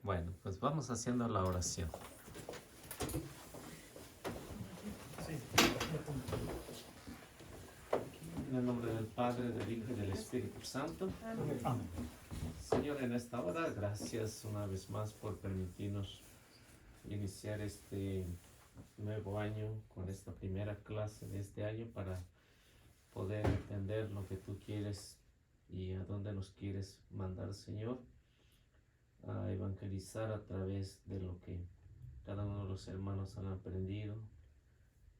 Bueno, pues vamos haciendo la oración. En el nombre del Padre, del Hijo y del Espíritu Santo. Amén. Señor, en esta hora, gracias una vez más por permitirnos iniciar este nuevo año con esta primera clase de este año para poder entender lo que tú quieres y a dónde nos quieres mandar, Señor, a evangelizar a través de lo que cada uno de los hermanos han aprendido,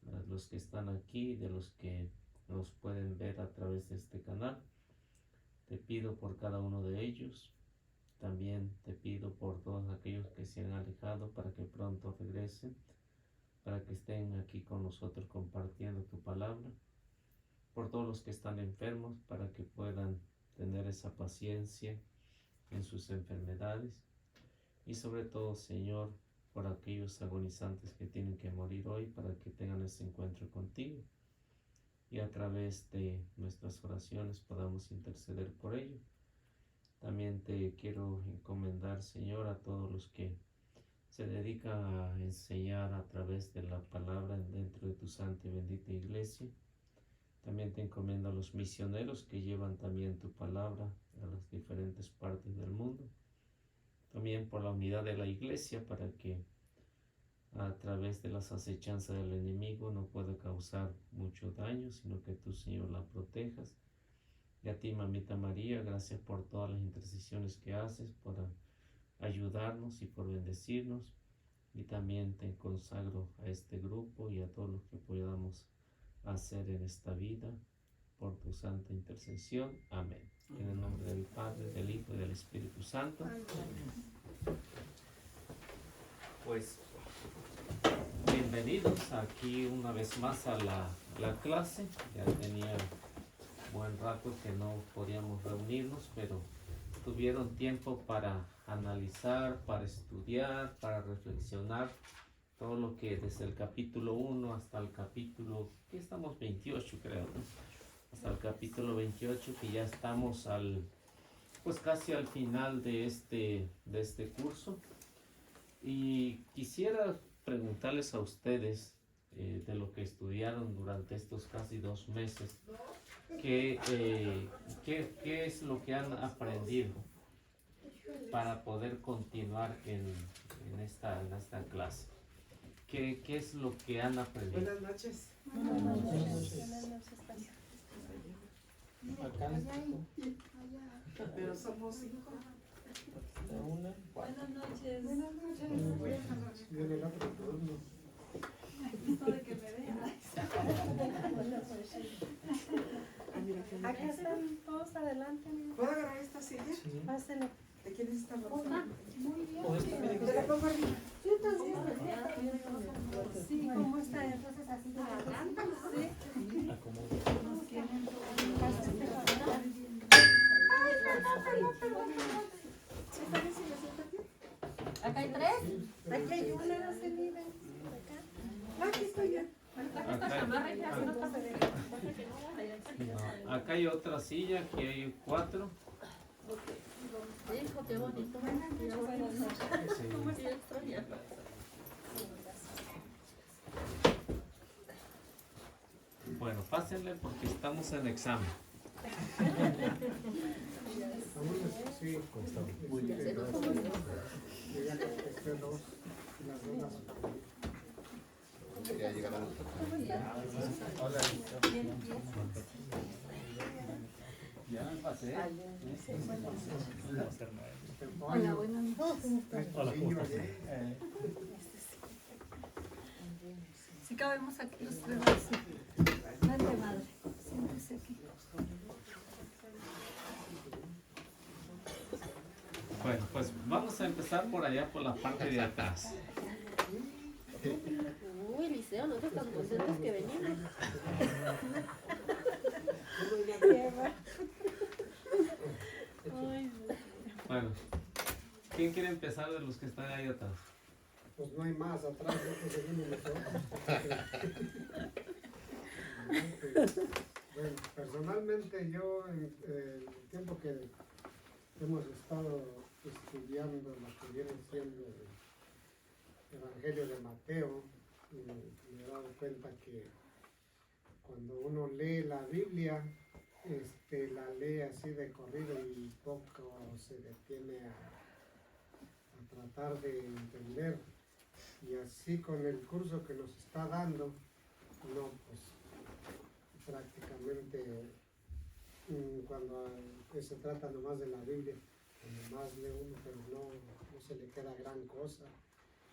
a los que están aquí, de los que nos pueden ver a través de este canal. Te pido por cada uno de ellos. También te pido por todos aquellos que se han alejado para que pronto regresen, para que estén aquí con nosotros compartiendo tu palabra. Por todos los que están enfermos, para que puedan tener esa paciencia en sus enfermedades. Y sobre todo, Señor, por aquellos agonizantes que tienen que morir hoy, para que tengan ese encuentro contigo. Y a través de nuestras oraciones podamos interceder por ellos. También te quiero encomendar, Señor, a todos los que se dedican a enseñar a través de la palabra dentro de tu santa y bendita iglesia. También te encomiendo a los misioneros que llevan también tu palabra a las diferentes partes del mundo. También por la unidad de la iglesia, para que a través de las acechanzas del enemigo no pueda causar mucho daño, sino que tú, Señor, la protejas. Y a ti, Mamita María, gracias por todas las intercesiones que haces, por ayudarnos y por bendecirnos. Y también te consagro a este grupo y a todos los que podamos hacer en esta vida, por tu santa intercesión. Amén. En el nombre del Padre, del Hijo y del Espíritu Santo. Pues bienvenidos aquí una vez más a la clase. Ya tenía buen rato que no podíamos reunirnos, pero tuvieron tiempo para analizar, para estudiar, para reflexionar todo lo que desde el capítulo 1 hasta el capítulo, que estamos 28 creo, ¿no? Hasta el capítulo 28, que ya estamos pues casi al final de este curso. Y quisiera preguntarles a ustedes de lo que estudiaron durante estos casi 2 meses, ¿qué es lo que han aprendido para poder continuar en esta clase? ¿Qué es lo que han aprendido? Buenas noches. Buenas noches. Acá. Pero somos 5. Buenas noches. Buenas noches. Viene el otro turno. Gusto de que me vean. Acá están todos adelante. ¿Puedo agarrar esta silla? Sí. Pásenle. ¿De quién es esta ropa? Muy bien. O esta tiene que ¿Te la ser. pongo arriba? Sí, también. Sí, ¿cómo está? Entonces así de sí. Acomoda. Perdón. ¿Está bien si me siento aquí? Acá hay 3. Aquí hay una, no se miren. Aquí estoy ya. No, acá hay otra silla, aquí hay 4. Hijo, qué bonito. ¿Cómo estoy extrañando? Bueno, pásenle porque estamos en examen. Sí, muy bien. Quería llegar a Hola. Ya me pasé. Hola, buenas noches. Hola, ¿cómo estás? Si cabemos aquí los 3. Madre, madre. Siéntese aquí. Bueno, pues vamos a empezar por allá, por la parte de atrás. Uy, Liceo, nosotros tan contentos que venimos. Ay, Bueno, ¿quién quiere empezar de los que están ahí atrás? Pues no hay más atrás, nosotros seguimos mejor. Bueno, personalmente yo en el tiempo que hemos estado estudiando lo que viene siendo el Evangelio de Mateo, me he dado cuenta que cuando uno lee la Biblia, la lee así de corrido y poco se detiene a tratar de entender. Y así con el curso que nos está dando, no, pues prácticamente cuando se trata nomás de la Biblia, nomás lee uno, pero no se le queda gran cosa.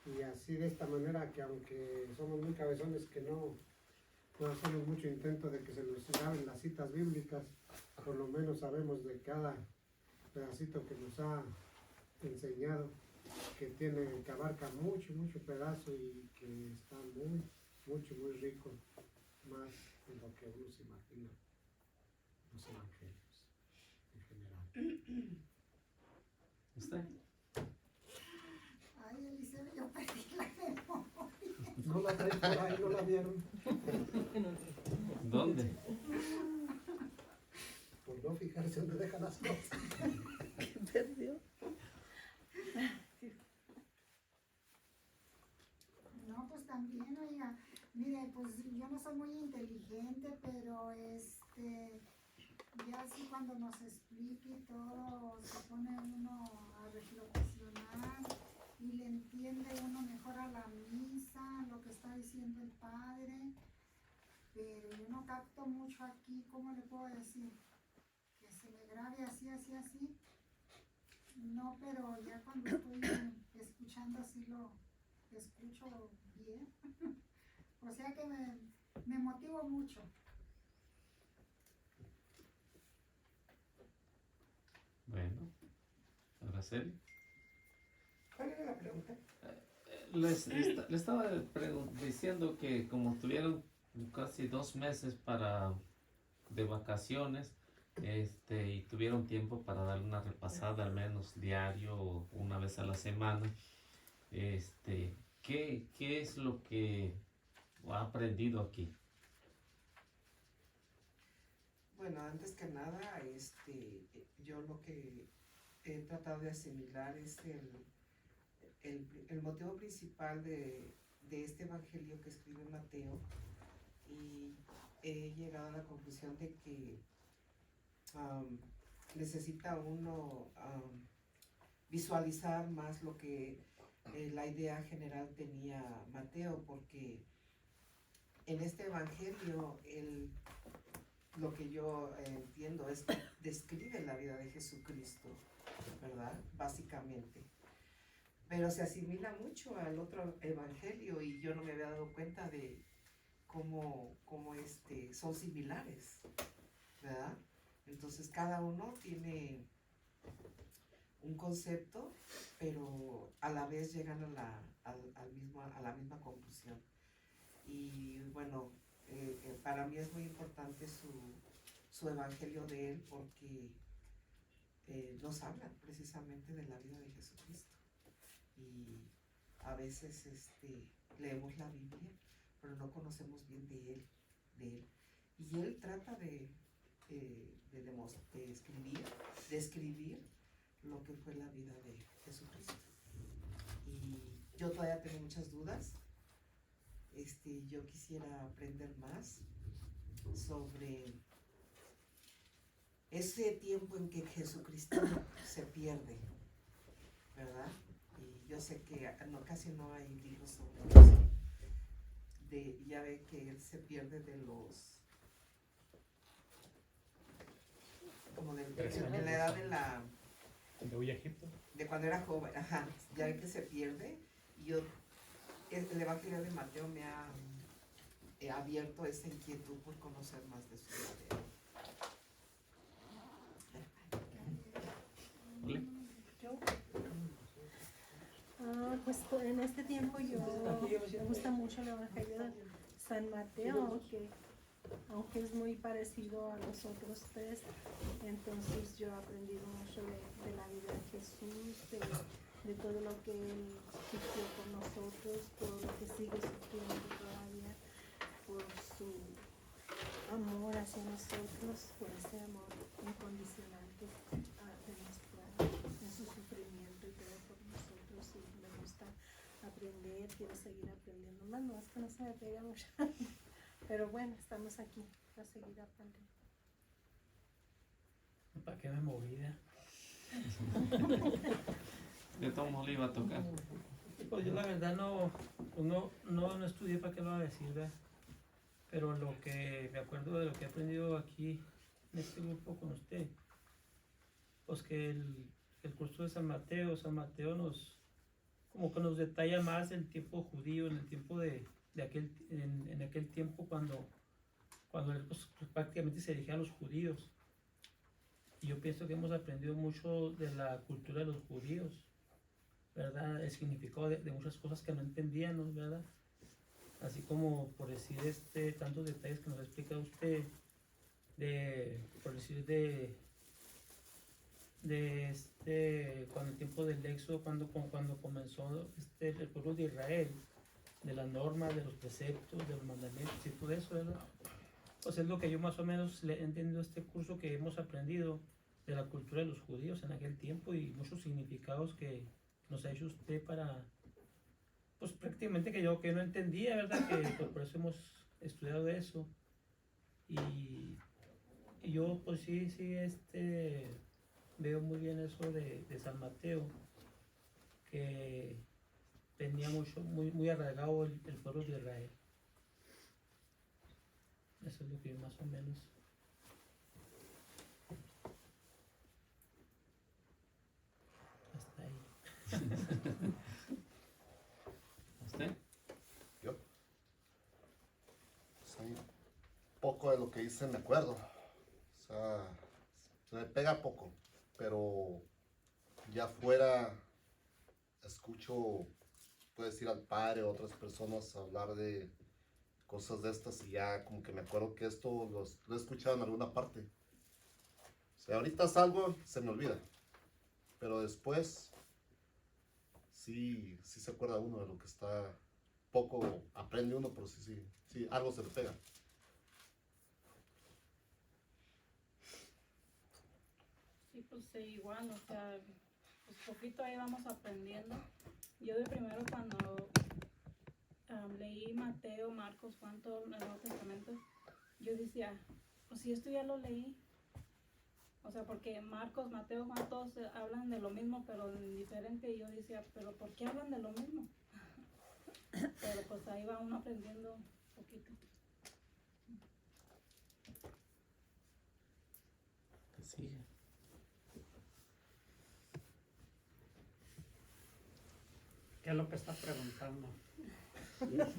Y así de esta manera que aunque somos muy cabezones que no hacemos mucho intento de que se nos graben las citas bíblicas, por lo menos sabemos de cada pedacito que nos ha enseñado, que abarca mucho pedazo y que está muy rico, más de lo que uno se imagina los evangelios en general. ¿Usted? Ay, Eliseo, yo perdí la memoria. No la traen por ahí, no la vieron. ¿Dónde? Por no fijarse dónde dejan las cosas. Perdió. No, pues también, oiga, mire, pues yo no soy muy inteligente, pero ya así cuando nos explique y todo, se pone uno a reflexionar y le entiende uno mejor a la misa, lo que está diciendo el padre, pero yo no capto mucho aquí, ¿cómo le puedo decir? Que se me grabe así. No, pero ya cuando estoy escuchando así lo escucho bien. O sea que me motivo mucho. Bueno, Araceli. ¿Cuál era la pregunta? Le estaba diciendo que como tuvieron casi 2 meses de vacaciones, y tuvieron tiempo para dar una repasada al menos diario o una vez a la semana, ¿qué es lo que ha aprendido aquí? Bueno, antes que nada, yo lo que he tratado de asimilar es el motivo principal de este evangelio que escribe Mateo, y he llegado a la conclusión de que necesita uno visualizar más lo que la idea general tenía Mateo, porque en este evangelio lo que yo entiendo es que describe la vida de Jesucristo, ¿verdad? Básicamente. Pero se asimila mucho al otro evangelio y yo no me había dado cuenta de cómo son similares, ¿verdad? Entonces cada uno tiene un concepto, pero a la vez llegan a la misma conclusión. Y bueno, para mí es muy importante su evangelio de él, porque nos habla precisamente de la vida de Jesucristo. Y a veces leemos la Biblia, pero no conocemos bien de él. Y él trata de escribir lo que fue la vida de Jesucristo. Y yo todavía tengo muchas dudas. Yo quisiera aprender más sobre ese tiempo en que Jesucristo se pierde, ¿verdad? Y yo sé que casi no hay libros sobre eso. Ya ve que él se pierde en la edad ¿De huye a Egipto? de cuando era joven, ajá, ya ve que se pierde. Y el evangelio de Mateo me ha abierto esa inquietud por conocer más de su vida. Pues en este tiempo me gusta mucho el Evangelio de San Mateo, aunque es muy parecido a los otros tres. Entonces yo he aprendido mucho de la vida de Jesús, de todo lo que él sufrió por nosotros, por lo que sigue sufriendo todavía, por su amor hacia nosotros, por ese amor incondicional que demuestra en su sufrimiento. aprender, quiero seguir aprendiendo más, no es que no se me pega mucho, pero bueno, estamos aquí para seguir aprendiendo. ¿Para qué me movía? De todos modos le iba a tocar. Pues yo la verdad no estudié para qué lo va a decir, ¿verdad? Pero lo que me acuerdo de lo que he aprendido aquí en este grupo con usted, pues que el curso de San Mateo nos, como que nos detalla más el tiempo judío, en el tiempo en aquel tiempo cuando él pues, prácticamente se dirigía a los judíos. Y yo pienso que hemos aprendido mucho de la cultura de los judíos, ¿verdad? El significado de muchas cosas que no entendíamos, ¿verdad? Así como por decir tantos detalles que nos ha explicado usted, por decir cuando el tiempo del Éxodo, cuando comenzó el pueblo de Israel, de las normas, de los preceptos, de los mandamientos y todo eso, ¿verdad? Pues es lo que yo más o menos le he entendido este curso que hemos aprendido de la cultura de los judíos en aquel tiempo y muchos significados que nos ha hecho usted para, pues prácticamente que yo no entendía, ¿verdad? Que pues, por eso hemos estudiado eso. Y yo pues sí, veo muy bien eso de San Mateo, que tenía muy arraigado el pueblo de Israel. Eso es lo que más o menos. Hasta ahí. ¿Usted? Yo. Pues hay poco de lo que hice me acuerdo. O sea, se me pega poco. Pero ya fuera, escucho, puedes ir al padre o otras personas a hablar de cosas de estas y ya como que me acuerdo que esto lo he escuchado en alguna parte. O sea, ahorita salgo, se me olvida. Pero después, sí se acuerda uno de lo que está, poco aprende uno, pero sí, algo se le pega. Sí, pues sí, igual, o sea, pues poquito ahí vamos aprendiendo. Yo de primero cuando leí Mateo, Marcos, Juan, todo el Nuevo Testamento, yo decía, pues si esto ya lo leí. O sea, porque Marcos, Mateo, Juan, todos hablan de lo mismo, pero en diferente. Y yo decía, pero ¿por qué hablan de lo mismo? Pero pues ahí va uno aprendiendo un poquito. Que sigue. ¿Qué es lo que está preguntando?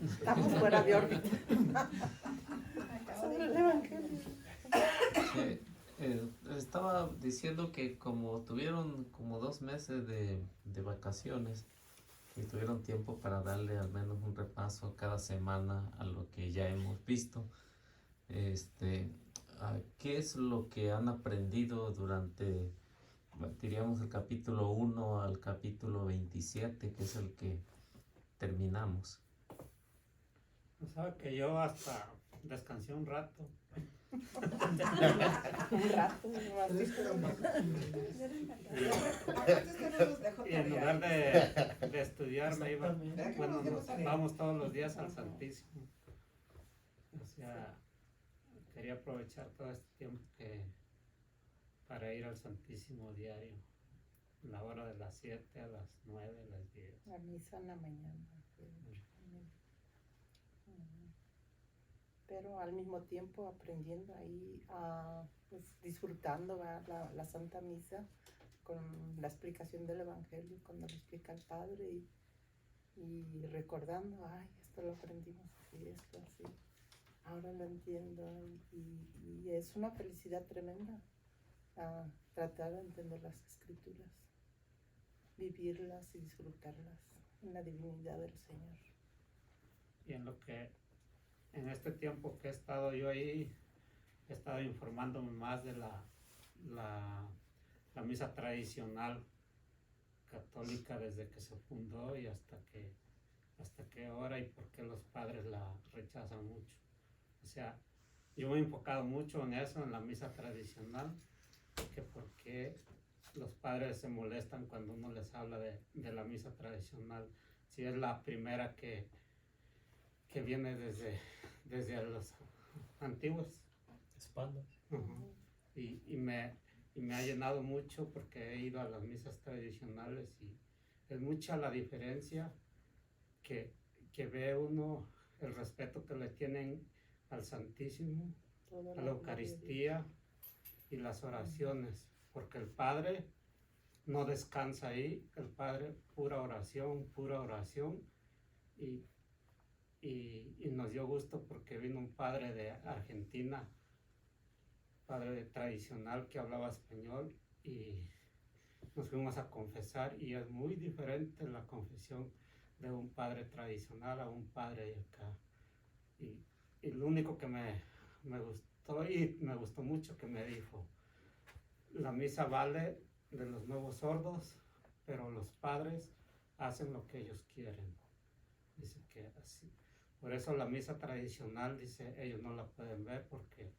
Estamos fuera de órbita. Sobre el Evangelio. Estaba diciendo que como tuvieron como 2 meses de vacaciones y tuvieron tiempo para darle al menos un repaso cada semana a lo que ya hemos visto, ¿qué es lo que han aprendido durante, diríamos, el capítulo 1 al capítulo 27, que es el que terminamos? O sea, que yo hasta descansé un rato. Un rato, Y en lugar de estudiar, me iba, bueno, nos vamos todos los días al Santísimo. O sea, quería aprovechar todo este tiempo para ir al Santísimo diario. La hora de las 7 a las 9, a las 10. La misa en la mañana. Pero al mismo tiempo aprendiendo ahí, pues disfrutando la Santa Misa con la explicación del Evangelio, cuando lo explica el Padre y recordando, ay, esto lo aprendimos así, esto así, ahora lo entiendo y es una felicidad tremenda tratar de entender las Escrituras, vivirlas y disfrutarlas en la divinidad del Señor. Y en este tiempo que he estado yo ahí, he estado informándome más de la misa tradicional católica desde que se fundó y hasta que ahora, y por qué los padres la rechazan mucho. O sea, yo me he enfocado mucho en eso, en la misa tradicional, que por qué los padres se molestan cuando uno les habla de la misa tradicional, sí es la primera que viene desde los antiguos. Espaldas. Ujú. Y me ha llenado mucho porque he ido a las misas tradicionales y es mucha la diferencia que ve uno, el respeto que le tienen al Santísimo, a la Eucaristía y las oraciones, porque el Padre no descansa ahí, el Padre pura oración, y nos dio gusto porque vino un padre de Argentina, padre tradicional que hablaba español, y nos fuimos a confesar y es muy diferente la confesión de un padre tradicional a un padre de acá. Y lo único que me gustó y me gustó mucho que me dijo, la misa vale de los nuevos sordos, pero los padres hacen lo que ellos quieren. Dice que así. Por eso la misa tradicional, dice, ellos no la pueden ver porque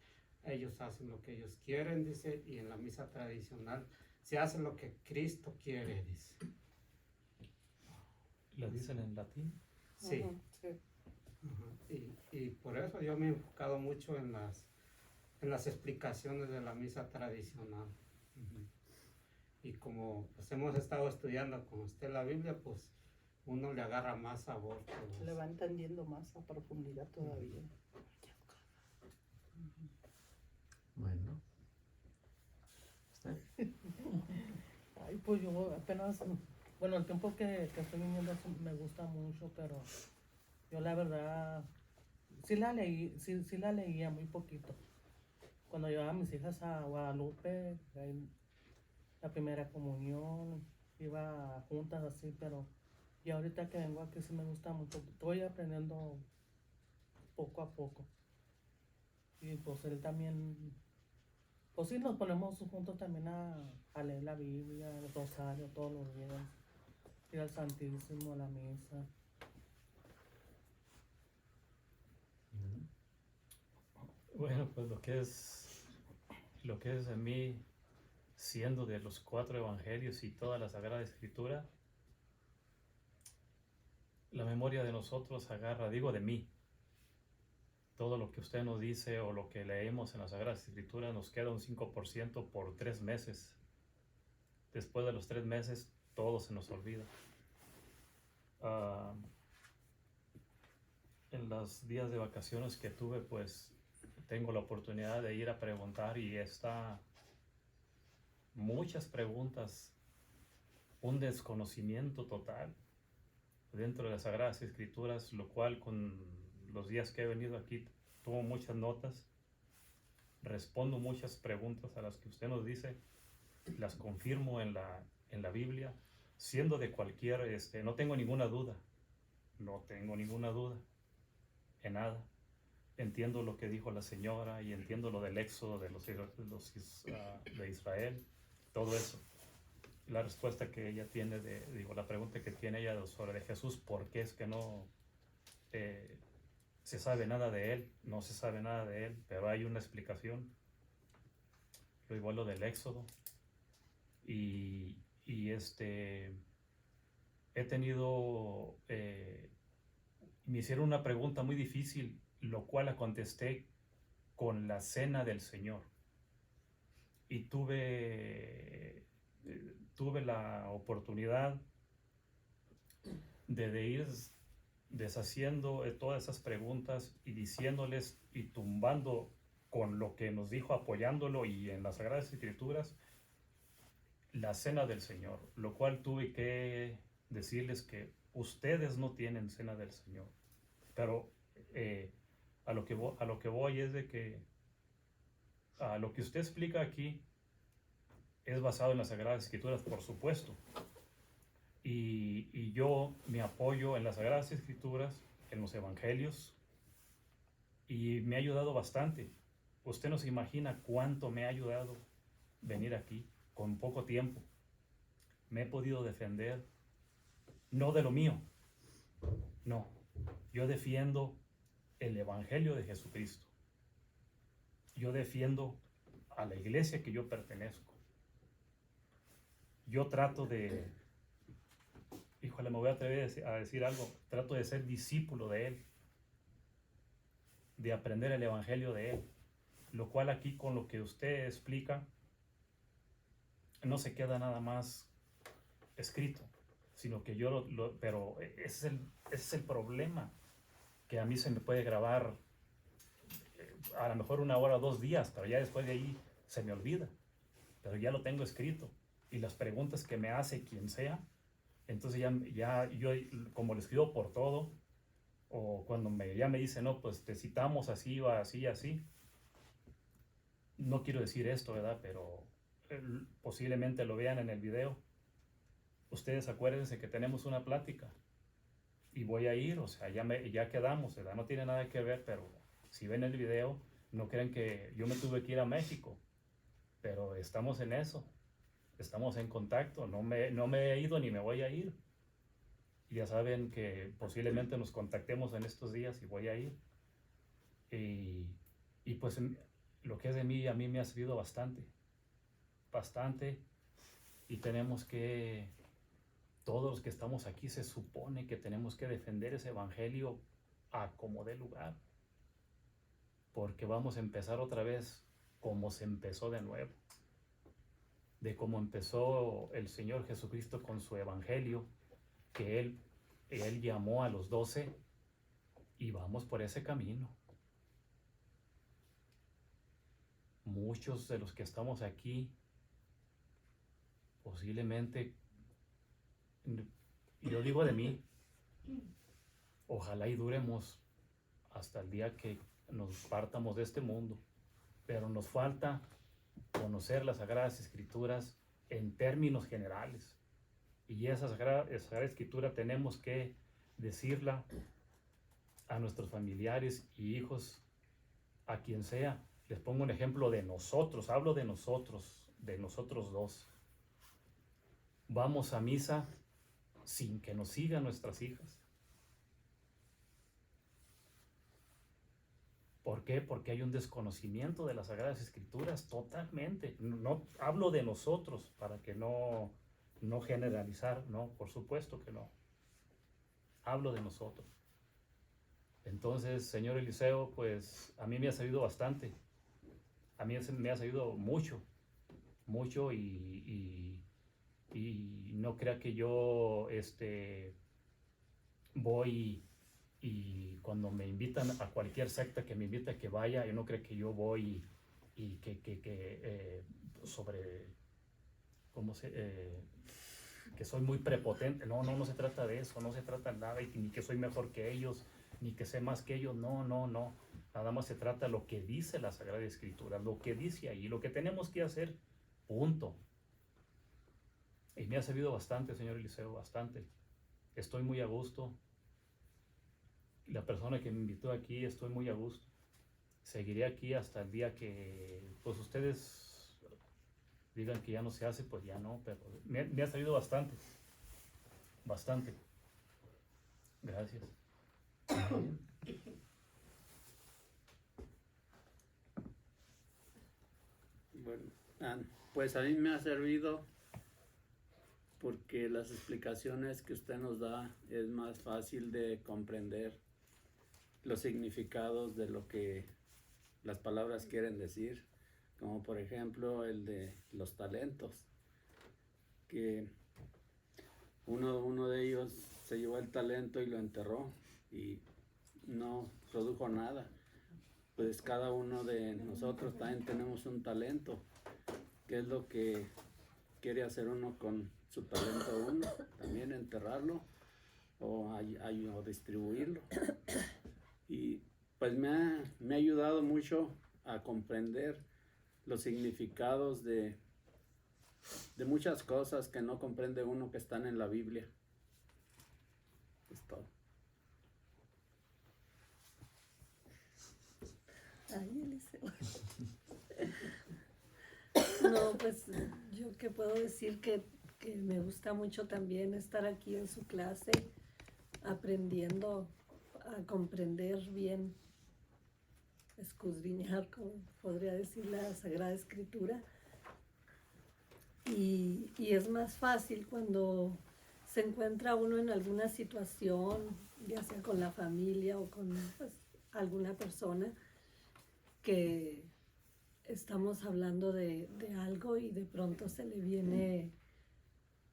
ellos hacen lo que ellos quieren, dice, y en la misa tradicional se hace lo que Cristo quiere, dice. ¿La dicen en latín? Sí. Sí. Y por eso yo me he enfocado mucho en las explicaciones de la misa tradicional. Y como pues hemos estado estudiando con usted la Biblia, pues uno le agarra más sabor. Le va entendiendo más a profundidad todavía. Bueno. ¿Usted? Ay, pues yo apenas, bueno, el tiempo que estoy viviendo me gusta mucho, pero yo la verdad sí la leía muy poquito. Cuando llevaba a mis hijas a Guadalupe, la primera comunión, iba juntas así, pero y ahorita que vengo aquí sí me gusta mucho. Estoy aprendiendo poco a poco. Y pues él también, pues sí nos ponemos juntos también a leer la Biblia, el rosario todos los días, ir al Santísimo, a la misa. Bueno, pues lo que es en mí, siendo de los 4 evangelios y toda la Sagrada Escritura, la memoria de nosotros agarra, digo de mí, todo lo que usted nos dice o lo que leemos en la Sagrada Escritura nos queda un 5% por 3 meses. Después de los 3 meses todo se nos olvida. En los días de vacaciones que tuve, pues tengo la oportunidad de ir a preguntar y está muchas preguntas, un desconocimiento total dentro de las Sagradas Escrituras, lo cual con los días que he venido aquí tomo muchas notas, respondo muchas preguntas a las que usted nos dice, las confirmo en la Biblia, siendo de cualquier, no tengo ninguna duda en nada. Entiendo lo que dijo la señora y entiendo lo del éxodo de de Israel, todo eso. La respuesta que ella tiene, la pregunta que tiene ella sobre de Jesús, ¿por qué es que no se sabe nada de él? No se sabe nada de él, pero hay una explicación. Lo igual lo del éxodo. Y he tenido, me hicieron una pregunta muy difícil, lo cual la contesté con la cena del Señor. Y tuve la oportunidad de ir deshaciendo todas esas preguntas y diciéndoles y tumbando con lo que nos dijo, apoyándolo y en las Sagradas Escrituras, la cena del Señor, lo cual tuve que decirles que ustedes no tienen cena del Señor. Pero a lo que voy es de que lo que usted explica aquí es basado en las Sagradas Escrituras, por supuesto. Y yo me apoyo en las Sagradas Escrituras, en los Evangelios, y me ha ayudado bastante. Usted no se imagina cuánto me ha ayudado venir aquí con poco tiempo. Me he podido defender, no de lo mío, no. Yo defiendo el Evangelio de Jesucristo. Yo defiendo a la iglesia que yo pertenezco. Yo trato de híjole, me voy a atrever a decir algo, trato de ser discípulo de Él, de aprender el Evangelio de Él, lo cual aquí con lo que usted explica, no se queda nada más escrito, sino que yo pero ese es el problema, que a mí se me puede grabar a lo mejor 1 hora o 2 días, pero ya después de ahí se me olvida, pero ya lo tengo escrito, y las preguntas que me hace quien sea, entonces ya yo como lo escribo por todo, o cuando ya me dice, no, pues te citamos así o así, así, no quiero decir esto, ¿verdad? Pero posiblemente lo vean en el video. Ustedes acuérdense que tenemos una plática y voy a ir, o sea, ya quedamos, ¿verdad? No tiene nada que ver, pero si ven el video, no crean que yo me tuve que ir a México, pero estamos en eso, estamos en contacto, no me he ido ni me voy a ir. Ya saben que posiblemente nos contactemos en estos días y voy a ir. Y pues lo que es de mí, a mí me ha servido bastante, y tenemos que, todos los que estamos aquí, se supone que tenemos que defender ese evangelio a como dé lugar, porque vamos a empezar otra vez como se empezó de nuevo, de cómo empezó el Señor Jesucristo con su evangelio, que él llamó a los 12, y vamos por ese camino. Muchos de los que estamos aquí, posiblemente, yo digo de mí, ojalá y duremos hasta el día que nos partamos de este mundo, pero nos falta conocer las Sagradas Escrituras en términos generales, y esa Sagrada Escritura tenemos que decirla a nuestros familiares y hijos, a quien sea. Les pongo un ejemplo de nosotros, hablo de nosotros dos. Vamos a misa sin que nos sigan nuestras hijas. ¿Por qué? Porque hay un desconocimiento de las Sagradas Escrituras totalmente. No hablo de nosotros para que no generalizar, no, por supuesto que no. Hablo de nosotros. Entonces, señor Eliseo, pues a mí me ha servido bastante. A mí me ha servido mucho, y no crea que yo voy y cuando me invitan a cualquier secta que me invita a que vaya, yo no creo que yo voy y que sobre, que soy muy prepotente. No se trata de eso, no se trata de nada, ni que soy mejor que ellos, ni que sé más que ellos, no. Nada más se trata de lo que dice la Sagrada Escritura, lo que dice ahí, lo que tenemos que hacer, punto. Y me ha servido bastante, señor Eliseo, bastante. Estoy muy a gusto. La persona que me invitó aquí, estoy muy a gusto. Seguiré aquí hasta el día que, pues ustedes digan que ya no se hace, pues ya no, pero me ha servido bastante. Gracias. Bueno, pues a mí me ha servido porque las explicaciones que usted nos da es más fácil de comprender los significados de lo que las palabras quieren decir, como por ejemplo el de los talentos, que uno de ellos se llevó el talento y lo enterró y no produjo nada. Pues cada uno de nosotros también tenemos un talento, que es lo que quiere hacer uno con su talento uno, también enterrarlo o distribuirlo. Y pues me ha ayudado mucho a comprender los significados de muchas cosas que no comprende uno que están en la Biblia. Es todo. Ay, Eliseo. No, pues yo que puedo decir que me gusta mucho también estar aquí en su clase, aprendiendo a comprender bien, escudriñar, como podría decir la Sagrada Escritura. Y es más fácil cuando se encuentra uno en alguna situación, ya sea con la familia o con pues, alguna persona, que estamos hablando de algo y de pronto se le viene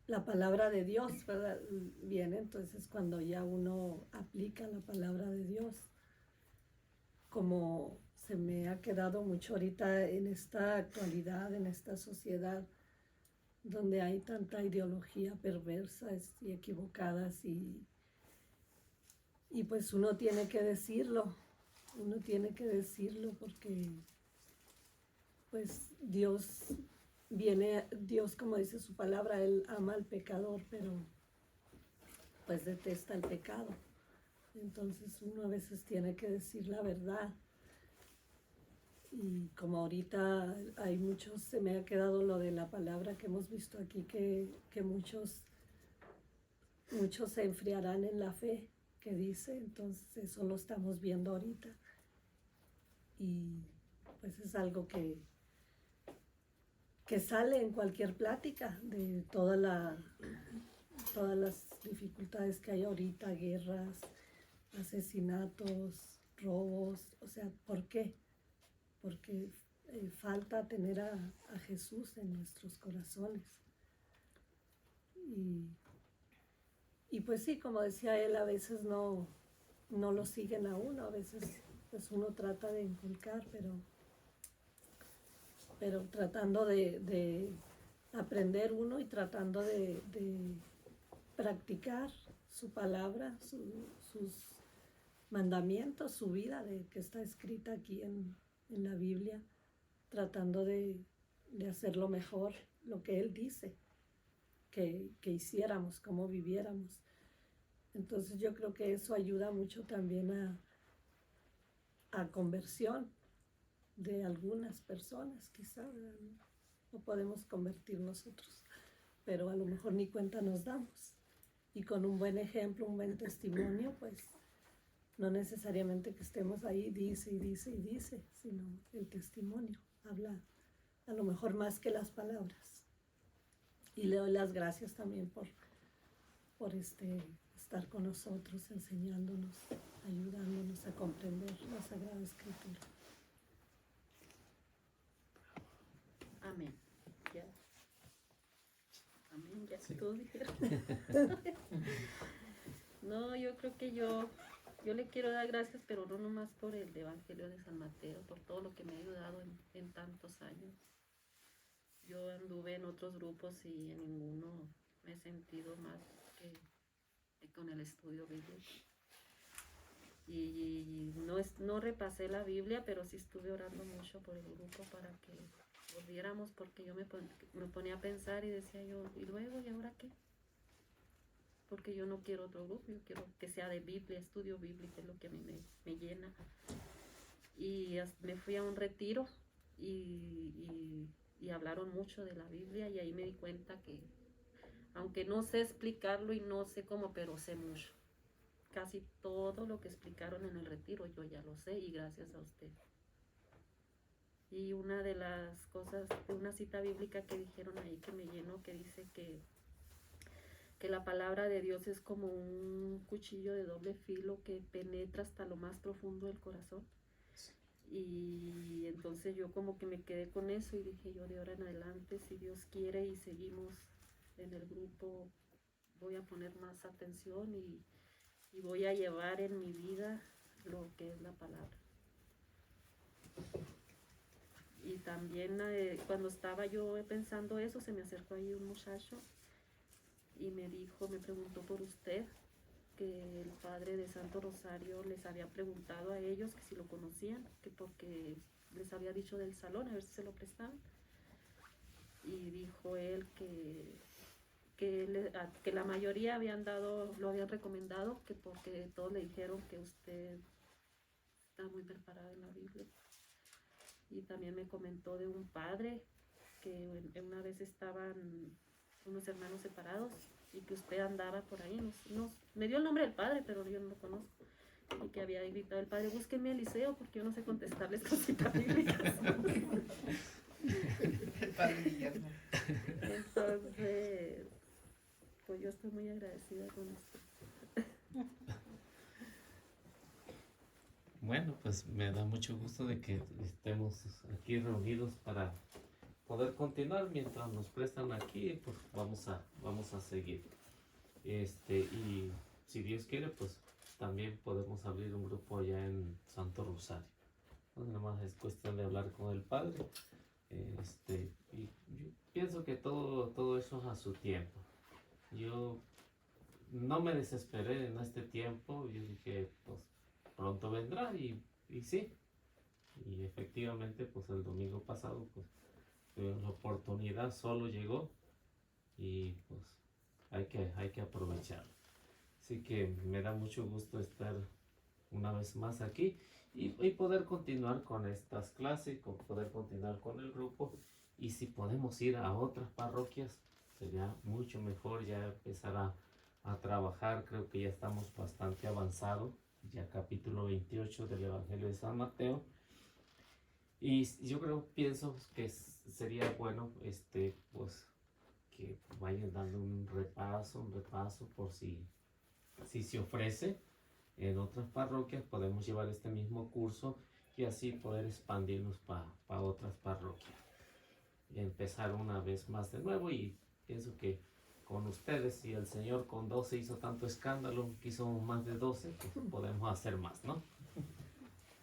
la palabra de Dios, ¿verdad? Viene entonces cuando ya uno aplica la palabra de Dios, como se me ha quedado mucho ahorita en esta actualidad, en esta sociedad, donde hay tanta ideología perversa y equivocadas y pues uno tiene que decirlo porque pues Dios como dice su palabra, Él ama al pecador, pero pues detesta el pecado. Entonces uno a veces tiene que decir la verdad. Y como ahorita hay muchos, se me ha quedado lo de la palabra que hemos visto aquí, que muchos se enfriarán en la fe, que dice, entonces eso lo estamos viendo ahorita. Y pues es algo que sale en cualquier plática de todas las dificultades que hay ahorita, guerras, asesinatos, robos, o sea, ¿por qué? Porque falta tener a Jesús en nuestros corazones. Y pues sí, como decía él, a veces no lo siguen a uno, a veces pues uno trata de inculcar, pero tratando de aprender uno y tratando de practicar su palabra, sus mandamientos, su vida que está escrita aquí en la Biblia, tratando de hacerlo mejor, lo que Él dice que hiciéramos, cómo viviéramos. Entonces yo creo que eso ayuda mucho también a conversión de algunas personas, quizá, ¿verdad? No podemos convertir nosotros, pero a lo mejor ni cuenta nos damos. Y con un buen ejemplo, un buen testimonio, pues no necesariamente que estemos ahí, dice y dice y dice, sino el testimonio habla a lo mejor más que las palabras. Y le doy las gracias también por estar con nosotros, enseñándonos, ayudándonos a comprender la Sagrada Escritura. Amén. Ya. Amén, ya sí. Todo dijeron. No, yo creo que yo le quiero dar gracias, pero no nomás por el Evangelio de San Mateo, por todo lo que me ha ayudado en tantos años. Yo anduve en otros grupos y en ninguno me he sentido más que con el estudio bíblico. Y no repasé la Biblia, pero sí estuve orando mucho por el grupo para que volviéramos, porque yo me ponía a pensar y decía yo, ¿y luego? ¿Y ahora qué? Porque yo no quiero otro grupo, yo quiero que sea de Biblia, estudio bíblico, es lo que a mí me llena. Y me fui a un retiro y hablaron mucho de la Biblia y ahí me di cuenta que, aunque no sé explicarlo y no sé cómo, pero sé mucho. Casi todo lo que explicaron en el retiro yo ya lo sé y gracias a usted. Y una de las cosas, de una cita bíblica que dijeron ahí que me llenó, que dice que la palabra de Dios es como un cuchillo de doble filo que penetra hasta lo más profundo del corazón. Y entonces yo como que me quedé con eso y dije yo de ahora en adelante, si Dios quiere y seguimos en el grupo, voy a poner más atención y voy a llevar en mi vida lo que es la palabra. Y también cuando estaba yo pensando eso, se me acercó ahí un muchacho y me preguntó por usted, que el padre de Santo Rosario les había preguntado a ellos que si lo conocían, que porque les había dicho del salón, a ver si se lo prestaban. Y dijo él que la mayoría lo habían recomendado, que porque todos le dijeron que usted está muy preparada en la Biblia. Y también me comentó de un padre que una vez estaban unos hermanos separados y que usted andaba por ahí, me dio el nombre del padre, pero yo no lo conozco, y que había invitado al padre, búsquenme a Eliseo porque yo no sé contestarles cositas bíblicas. El padre Guillermo. Entonces, pues yo estoy muy agradecida con usted. Bueno, pues me da mucho gusto de que estemos aquí reunidos para poder continuar mientras nos prestan aquí, pues vamos a seguir. Y si Dios quiere, pues también podemos abrir un grupo allá en Santo Rosario. Pues nada más es cuestión de hablar con el Padre. Y yo pienso que todo eso es a su tiempo. Yo no me desesperé en este tiempo, yo dije, pues pronto vendrá y sí. Y efectivamente, pues el domingo pasado, pues la oportunidad solo llegó y pues hay que aprovecharlo. Así que me da mucho gusto estar una vez más aquí y poder continuar con estas clases, poder continuar con el grupo. Y si podemos ir a otras parroquias, sería mucho mejor ya empezar a trabajar. Creo que ya estamos bastante avanzados, ya capítulo 28 del Evangelio de San Mateo. Y yo pienso que sería bueno, pues, que vayan dando un repaso por si se ofrece en otras parroquias, podemos llevar este mismo curso y así poder expandirnos para otras parroquias. Y empezar una vez más de nuevo, y pienso que con ustedes, si el Señor con 12 hizo tanto escándalo, que hizo más de 12, pues podemos hacer más, ¿no?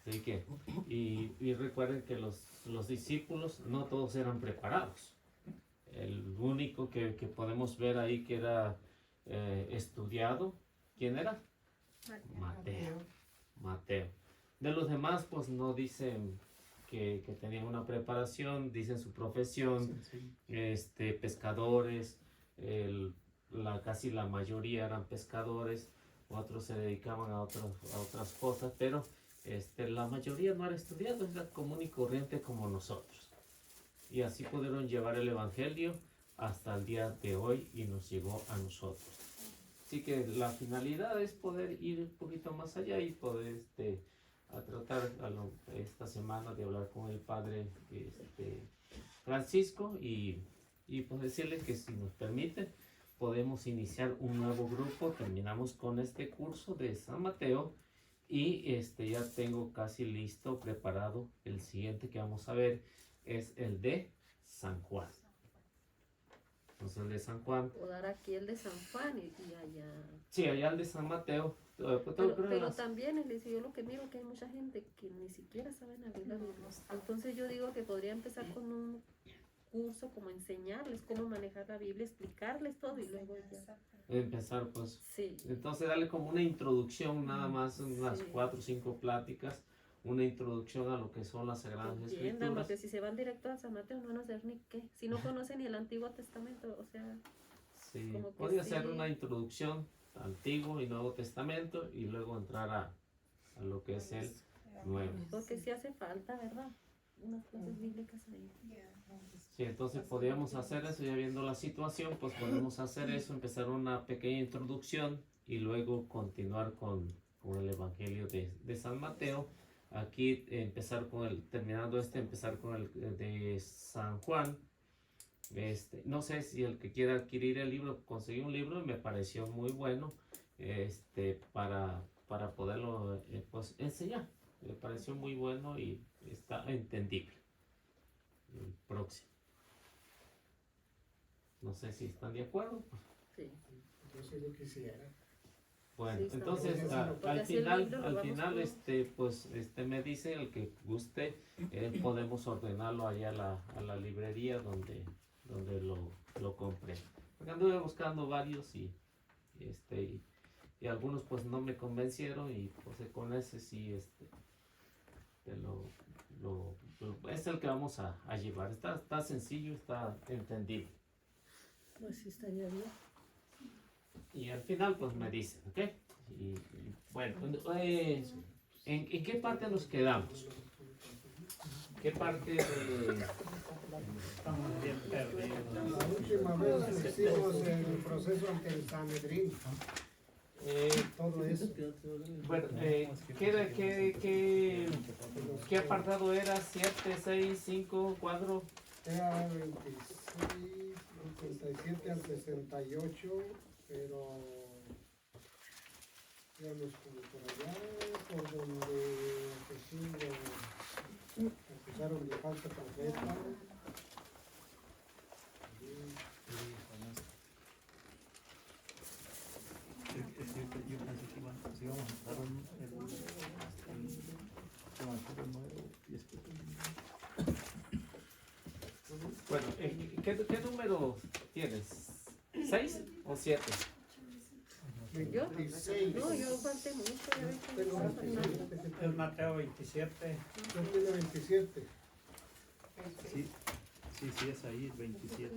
Así que, y recuerden que los discípulos no todos eran preparados. El único que podemos ver ahí que era estudiado, ¿quién era? Mateo. De los demás, pues no dicen que tenían una preparación, dicen su profesión, pescadores, casi la mayoría eran pescadores, otros se dedicaban a otras cosas, pero la mayoría no era estudiado, era común y corriente como nosotros. Y así pudieron llevar el Evangelio hasta el día de hoy y nos llegó a nosotros. Así que la finalidad es poder ir un poquito más allá y poder a tratar esta semana de hablar con el Padre Francisco y pues decirle que si nos permite podemos iniciar un nuevo grupo. Terminamos con este curso de San Mateo y ya tengo casi listo, preparado. El siguiente que vamos a ver es el de San Juan. Entonces el de San Juan. O dar aquí el de San Juan y allá. Sí, allá el de San Mateo. Pero también, yo lo que miro que hay mucha gente que ni siquiera saben abrir la Biblia. Entonces yo digo que podría empezar con un curso, como enseñarles cómo manejar la Biblia, explicarles todo y luego ya. Empezar pues. Sí. Entonces darle como una introducción, nada más, unas 4 o 5 pláticas, una introducción a lo que son las Sagradas Escrituras. Porque si se van directo a San Mateo no van a saber ni qué, si no conocen ni el Antiguo Testamento, o sea. Sí, podría ser una introducción, Antiguo y Nuevo Testamento, y luego entrar a lo que es el Nuevo. Porque sí hace falta, ¿verdad? Unas clases bíblicas ahí. Sí, entonces podríamos hacer eso, ya viendo la situación, pues podemos hacer eso, empezar una pequeña introducción y luego continuar con el Evangelio de San Mateo. Aquí empezar terminando empezar con el de San Juan. No sé si el que quiera adquirir el libro, conseguí un libro y me pareció muy bueno, para poderlo pues enseñar. Me pareció muy bueno y está entendible. El próximo. No sé si están de acuerdo. Sí. Yo sí lo quisiera. Bueno, Sí, entonces al final pues me dice el que guste, podemos ordenarlo allá a la librería donde lo compré. Porque anduve buscando varios y algunos pues no me convencieron y pues con ese sí es el que vamos a llevar. Está sencillo, está entendible. Pues sí, estaría bien. Y al final pues me dicen, ¿ok? Y bueno, ¿en qué parte nos quedamos? ¿Qué parte de...? Estamos bien perdidos. La última vez hicimos el proceso ante el Sanedrín. Todo eso. Bueno, ¿qué apartado era? 7, 6, 5, 4. Era 26, 57 al 68 pero digamos como por allá, por donde Jesús lo acusaron de falso profeta. Yo pensé que íbamos a dar el Evangelio nuevo y después Bueno, ¿qué número tienes? ¿6 o 7? Yo, 26. no, yo falté mucho. Ya ves que Tengo no falta nada. Es Mateo 27. Yo tengo 27. sí, es ahí, el 27.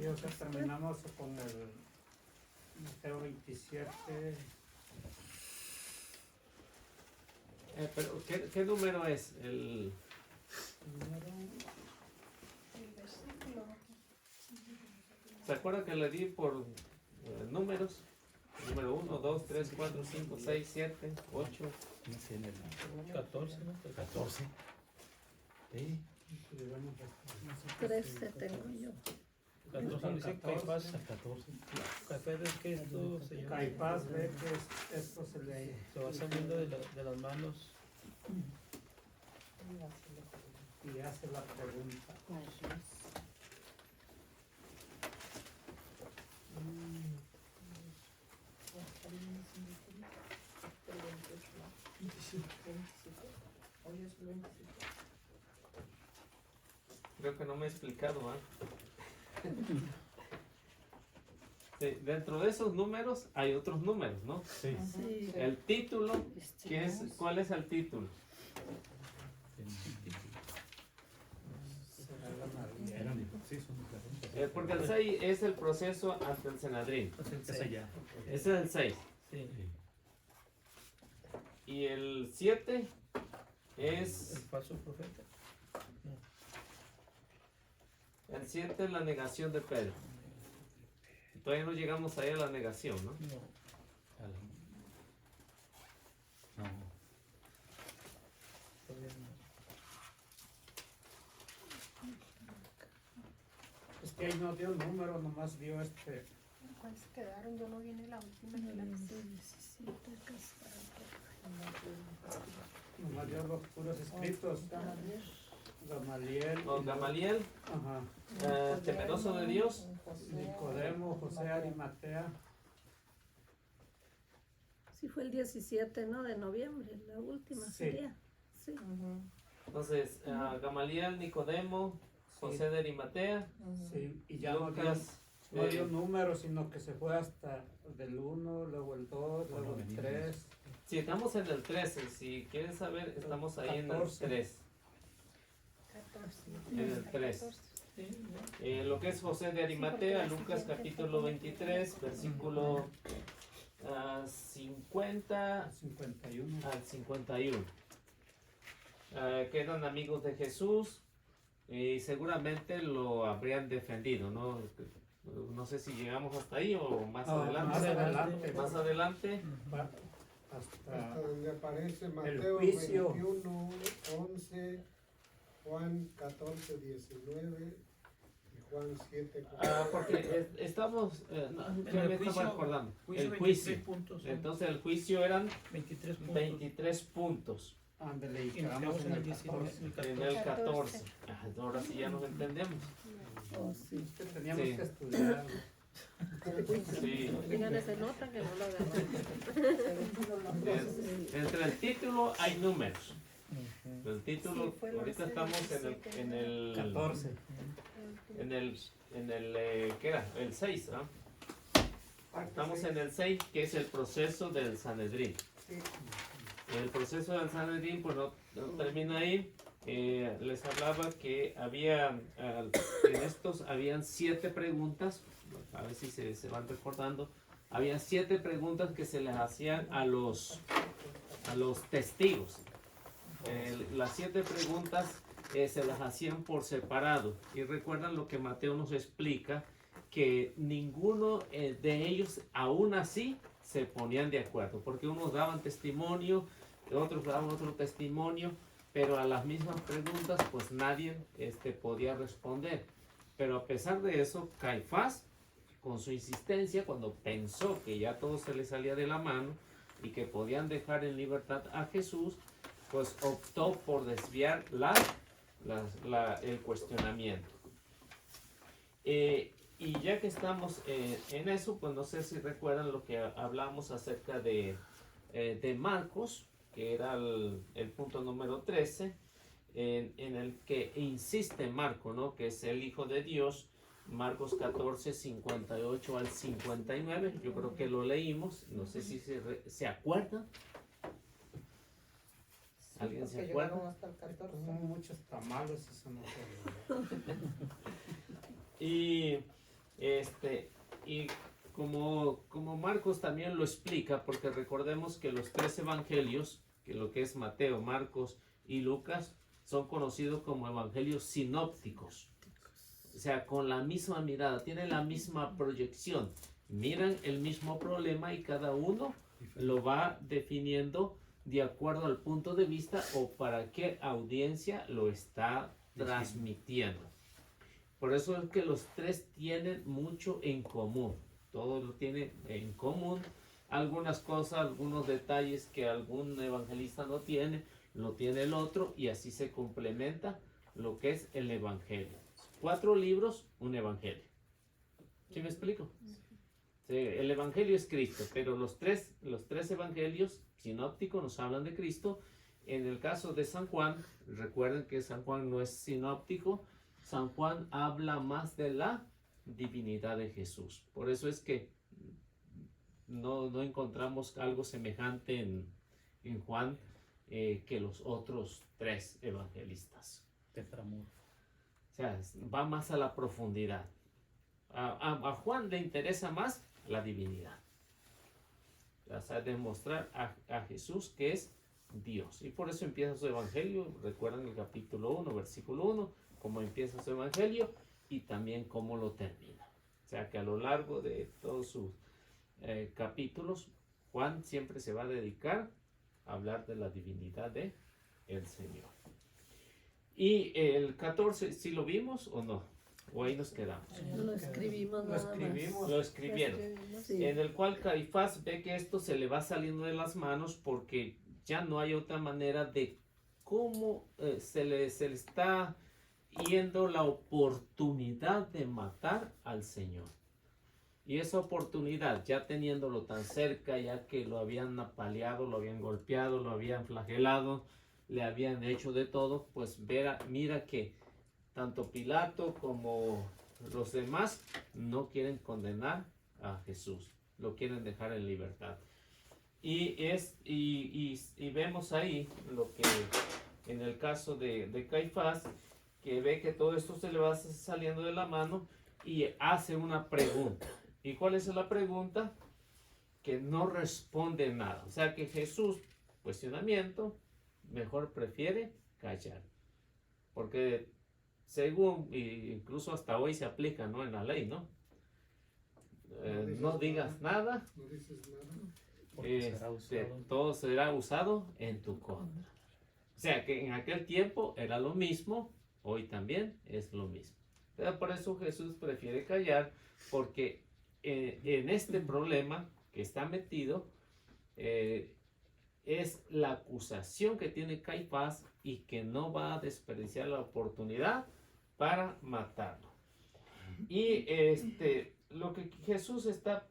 Y o sea, terminamos con el Mateo 27. Pero, ¿qué número es? El ¿Se acuerdan que le di por números? Número 1, 2, 3, 4, 5, 6, 7, 8. En el 14, ¿no? 14. Sí. 13 tengo yo. 14 dice Caifás. 14. Caifás es que esto se llama. Caifás ve que esto se le va saliendo de las manos. y hace la pregunta. Creo que no me he explicado, ¿ah? Sí, dentro de esos números hay otros números, ¿no? Sí. Sí. El título, ¿cuál es el título? Sí, son diferentes. Porque el 6 es el proceso ante el Sanedrín. Ese ya. Ese es el 6. Sí. Y el 7 es... El falso profeta. El 7 es la negación de Pedro. Todavía no llegamos ahí a la negación, ¿no? No. No. Todavía no. Es que ahí no dio el número, nomás dio este. ¿Cuántos quedaron? Yo no vine la última que la Nomás dio los puros escritos. Gamaliel. Don Gamaliel, Ajá. temeroso de Dios. Nicodemo, José Arimatea. Sí, fue el 17, ¿no? De noviembre, la última Sí. sería. Sí. Entonces, Gamaliel, Nicodemo, José de Arimatea, Sí, y ya no Lucas, dio número, sino que se fue hasta del 1, luego el 2, luego el 3. Si estamos en el 13, si quieren saber, estamos ahí en el 14. 3. En el 3. Lo que es José de Arimatea, Lucas capítulo 23, versículo 50 51. al 51. Que eran amigos de Jesús y seguramente lo habrían defendido, ¿no? No sé si llegamos hasta ahí o más adelante. Más adelante. Más adelante. Hasta Hasta donde aparece Mateo juicio. 21, 11, Juan 14, 19 y Juan 7, 4. Porque estamos, ya el me juicio- estaba acordando, juicio el 23 juicio. puntos, ¿no? Entonces el juicio eran 23 puntos. 23 puntos. ándale, y Y nos quedamos quedamos en el 19, 14. En el 14. Ahora sí ya nos entendemos. Oh, sí. Es que teníamos Sí. que estudiar. Sí. Díganle, se nota que no lo agarró. Entre el título hay números. El título, Sí, fue el ahorita 11, estamos 17, en el 14. ¿qué era? El 6, ¿ah? Estamos en el 6, que es el proceso del Sanedrín. El proceso del Sanedrín, pues no termina ahí. Les hablaba que había, en estos habían 7 preguntas, a ver si se van recordando. Había 7 preguntas que se les hacían a los testigos. Las 7 preguntas se las hacían por separado. Y recuerdan lo que Mateo nos explica, que ninguno de ellos aún así se ponían de acuerdo, porque unos daban testimonio, otros daban otro testimonio, pero a las mismas preguntas pues nadie podía responder. Pero a pesar de eso, Caifás, con su insistencia, cuando pensó que ya todo se le salía de la mano y que podían dejar en libertad a Jesús, pues optó por desviar el cuestionamiento. Y ya que estamos en eso, pues no sé si recuerdan lo que hablamos acerca de Marcos, que era el punto número 13, en el que insiste Marco, ¿no? Que es el Hijo de Dios, Marcos 14, 58 al 59. Yo creo que lo leímos, no sé si se acuerdan. ¿Alguien se acuerda? Hasta el 14. Muchos tamales, eso no sé. Y como Marcos también lo explica, porque recordemos que los 3 evangelios, que lo que es Mateo, Marcos y Lucas, son conocidos como evangelios sinópticos. O sea, con la misma mirada, tienen la misma proyección, miran el mismo problema y cada uno lo va definiendo de acuerdo al punto de vista o para qué audiencia lo está transmitiendo. Por eso es que los 3 tienen mucho en común. Todo lo tiene en común. Algunas cosas, algunos detalles que algún evangelista no tiene, lo tiene el otro y así se complementa lo que es el evangelio. 4 libros, un evangelio. ¿Sí me explico? Sí, el evangelio es Cristo, pero los tres evangelios sinópticos nos hablan de Cristo. En el caso de San Juan, recuerden que San Juan no es sinóptico. San Juan habla más de la divinidad de Jesús. Por eso es que no encontramos algo semejante en Juan que los otros 3 evangelistas. O sea, va más a la profundidad. A Juan le interesa más la divinidad. O sea, demostrar a Jesús que es Dios. Y por eso empieza su evangelio. Recuerdan el capítulo 1, versículo 1, cómo empieza su evangelio y también cómo lo termina. O sea que a lo largo de todos sus capítulos, Juan siempre se va a dedicar a hablar de la divinidad de el Señor. Y el 14, ¿sí lo vimos o no? ¿O ahí nos quedamos? Lo escribimos nada más. Lo escribieron. Sí. En el cual Caifás ve que esto se le va saliendo de las manos porque ya no hay otra manera de cómo se le está yendo la oportunidad de matar al Señor. Y esa oportunidad, ya teniéndolo tan cerca, ya que lo habían apaleado, lo habían golpeado, lo habían flagelado, le habían hecho de todo, pues mira que tanto Pilato como los demás no quieren condenar a Jesús, lo quieren dejar en libertad. Y vemos ahí lo que en el caso de Caifás, que ve que todo esto se le va saliendo de la mano y hace una pregunta. ¿Y cuál es la pregunta? Que no responde nada. O sea que Jesús, cuestionamiento, mejor prefiere callar. Porque según, incluso hasta hoy se aplica, ¿no? En la ley, ¿no? No digas nada. No dices nada. Todo será usado en tu contra. O sea que en aquel tiempo era lo mismo, hoy también es lo mismo. Pero por eso Jesús prefiere callar, porque en este problema que está metido es la acusación que tiene Caifás y que no va a desperdiciar la oportunidad para matarlo. Y lo que Jesús está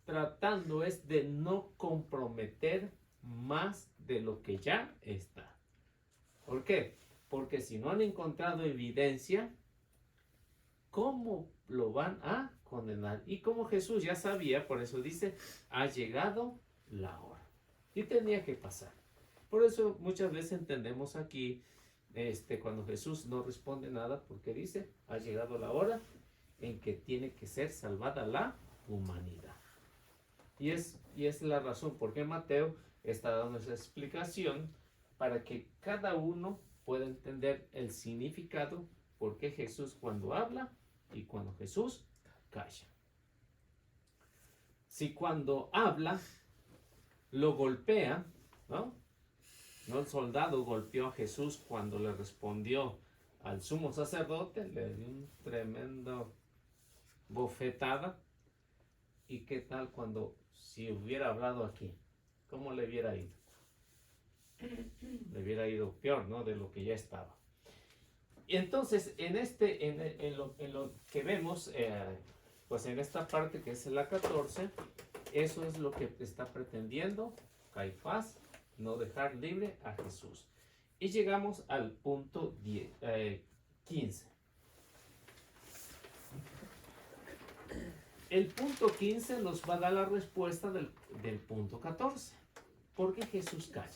tratando es de no comprometer más de lo que ya está. ¿Por qué? Porque si no han encontrado evidencia, ¿cómo lo van a condenar? Y como Jesús ya sabía, por eso dice, ha llegado la hora. Y tenía que pasar. Por eso muchas veces entendemos aquí, cuando Jesús no responde nada, porque dice, ha llegado la hora en que tiene que ser salvada la humanidad. Y es la razón por qué Mateo está dando esa explicación, para que cada uno pueda entender el significado, por qué Jesús cuando habla y cuando Jesús calla. Si cuando habla lo golpea, ¿no? No, el soldado golpeó a Jesús cuando le respondió al sumo sacerdote, le dio un tremendo bofetada. ¿Y qué tal cuando si hubiera hablado aquí? ¿Cómo le hubiera ido? Le hubiera ido peor, ¿no? De lo que ya estaba. Y entonces, en lo que vemos, pues en esta parte que es la 14, eso es lo que está pretendiendo Caifás, no dejar libre a Jesús. Y llegamos al punto 15. El punto 15 nos va a dar la respuesta del punto 14. ¿Por qué Jesús calla?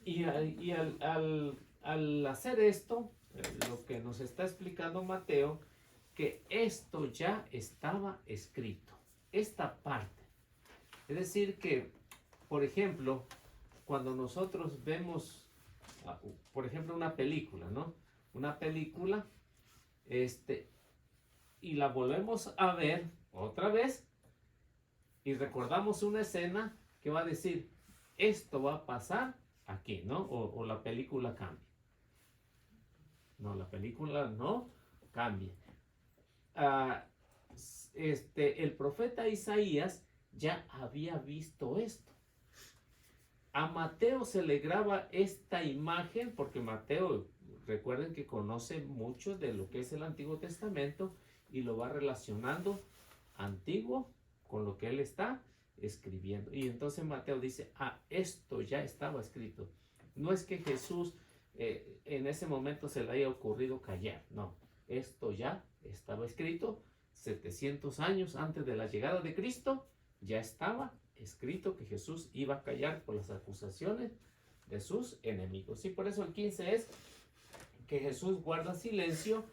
Y al hacer esto, lo que nos está explicando Mateo, que esto ya estaba escrito. Esta parte. Es decir que, por ejemplo, cuando nosotros vemos, por ejemplo, una película, ¿no? Una película, y la volvemos a ver otra vez y recordamos una escena que va a decir, esto va a pasar aquí, ¿no? O la película cambia. No, la película no cambia. El profeta Isaías ya había visto esto. A Mateo se le graba esta imagen porque Mateo, recuerden que conoce mucho de lo que es el Antiguo Testamento y lo va relacionando antiguo con lo que él está escribiendo. Y entonces Mateo dice, esto ya estaba escrito. No es que Jesús en ese momento se le haya ocurrido callar, no. Esto ya estaba escrito 700 años antes de la llegada de Cristo. Ya estaba escrito que Jesús iba a callar por las acusaciones de sus enemigos. Y por eso el 15 es que Jesús guarda silencio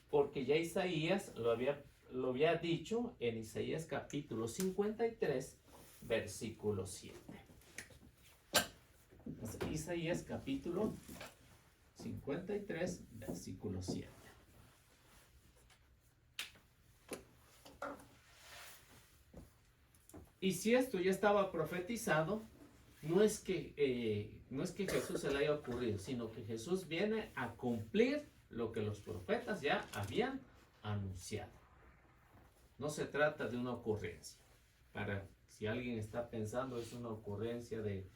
porque ya Isaías lo había dicho en Isaías capítulo 53, versículo 7. Isaías capítulo 53, versículo 7. Y si esto ya estaba profetizado, no es que Jesús se le haya ocurrido, sino que Jesús viene a cumplir lo que los profetas ya habían anunciado. No se trata de una ocurrencia. Para si alguien está pensando es una ocurrencia de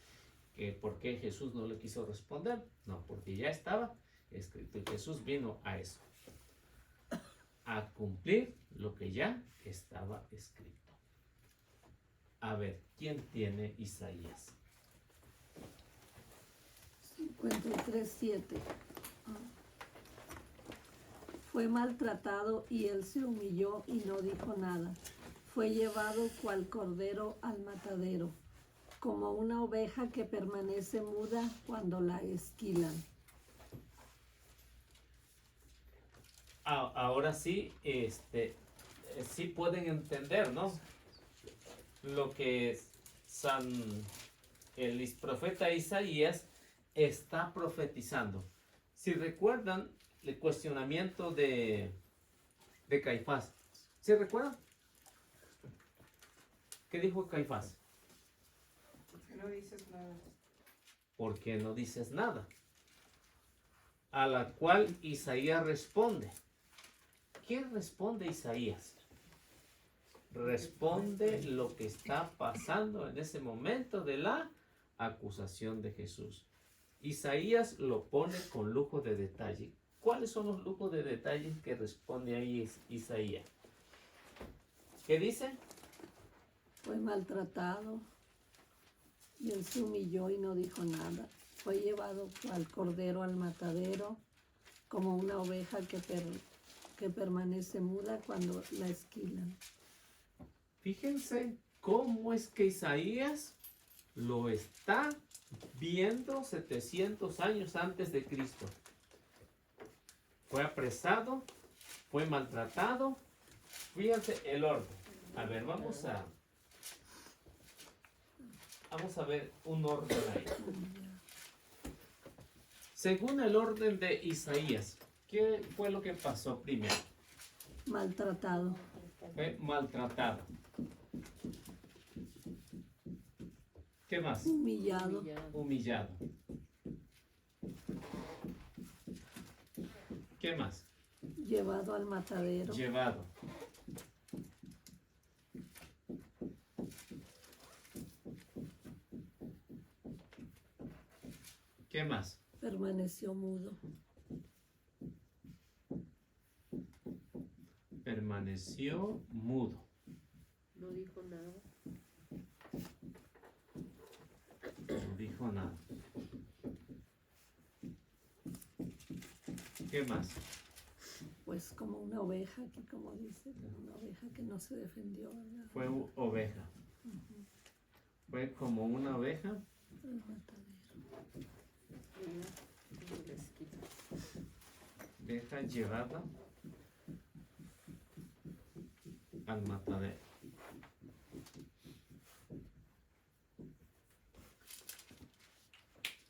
que por qué Jesús no le quiso responder, no, porque ya estaba escrito. Y Jesús vino a eso, a cumplir lo que ya estaba escrito. A ver, ¿quién tiene Isaías? 53:7. Fue maltratado y él se humilló y no dijo nada. Fue llevado cual cordero al matadero, como una oveja que permanece muda cuando la esquilan. Ahora sí, sí pueden entender, ¿no? Lo que el profeta Isaías está profetizando. Si recuerdan el cuestionamiento de Caifás, ¿sí recuerdan? ¿Qué dijo Caifás? ¿Por qué no dices nada? ¿Por qué no dices nada? A la cual Isaías responde. ¿Qué responde Isaías? Responde lo que está pasando en ese momento de la acusación de Jesús. Isaías lo pone con lujo de detalle. ¿Cuáles son los lujos de detalle que responde ahí Isaías? ¿Qué dice? Fue maltratado y él se humilló y no dijo nada. Fue llevado cual cordero al matadero, como una oveja que permanece muda cuando la esquilan. Fíjense cómo es que Isaías lo está viendo 700 años antes de Cristo. Fue apresado, fue maltratado. Fíjense el orden. A ver, vamos a ver un orden ahí. Según el orden de Isaías, ¿qué fue lo que pasó primero? Maltratado. Fue maltratado. ¿Qué más? Humillado. Humillado. ¿Qué más? Llevado al matadero. Llevado. ¿Qué más? Permaneció mudo. Permaneció mudo. No dijo nada. No dijo nada. ¿Qué más? Pues como una oveja, aquí como dice, como una oveja que no se defendió. ¿Verdad? Fue oveja. Fue como una oveja. Al matadero. Oveja llevada al matadero.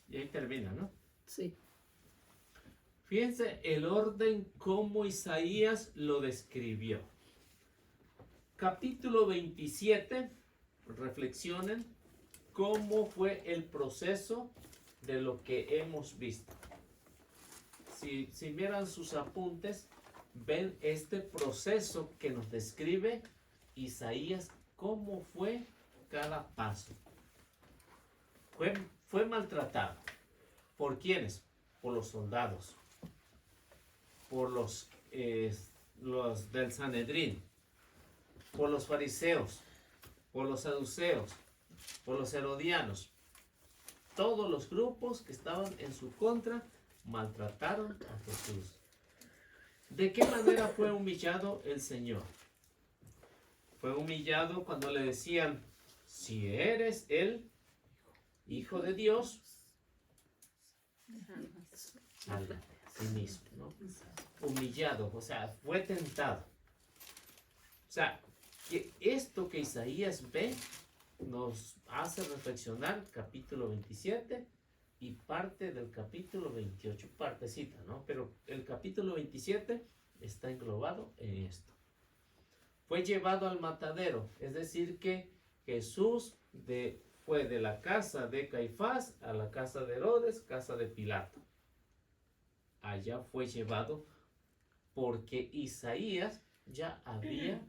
Y ahí termina, ¿no? Sí. Fíjense el orden como Isaías lo describió. Capítulo 27, reflexionen cómo fue el proceso de lo que hemos visto. Si miran sus apuntes, ven este proceso que nos describe Isaías, cómo fue cada paso. Fue maltratado. ¿Por quiénes? Por los soldados, por los del Sanedrín, por los fariseos, por los saduceos, por los herodianos. Todos los grupos que estaban en su contra maltrataron a Jesús. ¿De qué manera fue humillado el Señor? Fue humillado cuando le decían, si eres el Hijo de Dios, sálvate a sí mismo, ¿no? Humillado, o sea, fue tentado. O sea, que esto que Isaías ve nos hace reflexionar capítulo 27 y parte del capítulo 28, partecita, ¿no? Pero el capítulo 27 está englobado en esto. Fue llevado al matadero, es decir que Jesús fue de la casa de Caifás a la casa de Herodes, casa de Pilato. Allá fue llevado porque Isaías ya había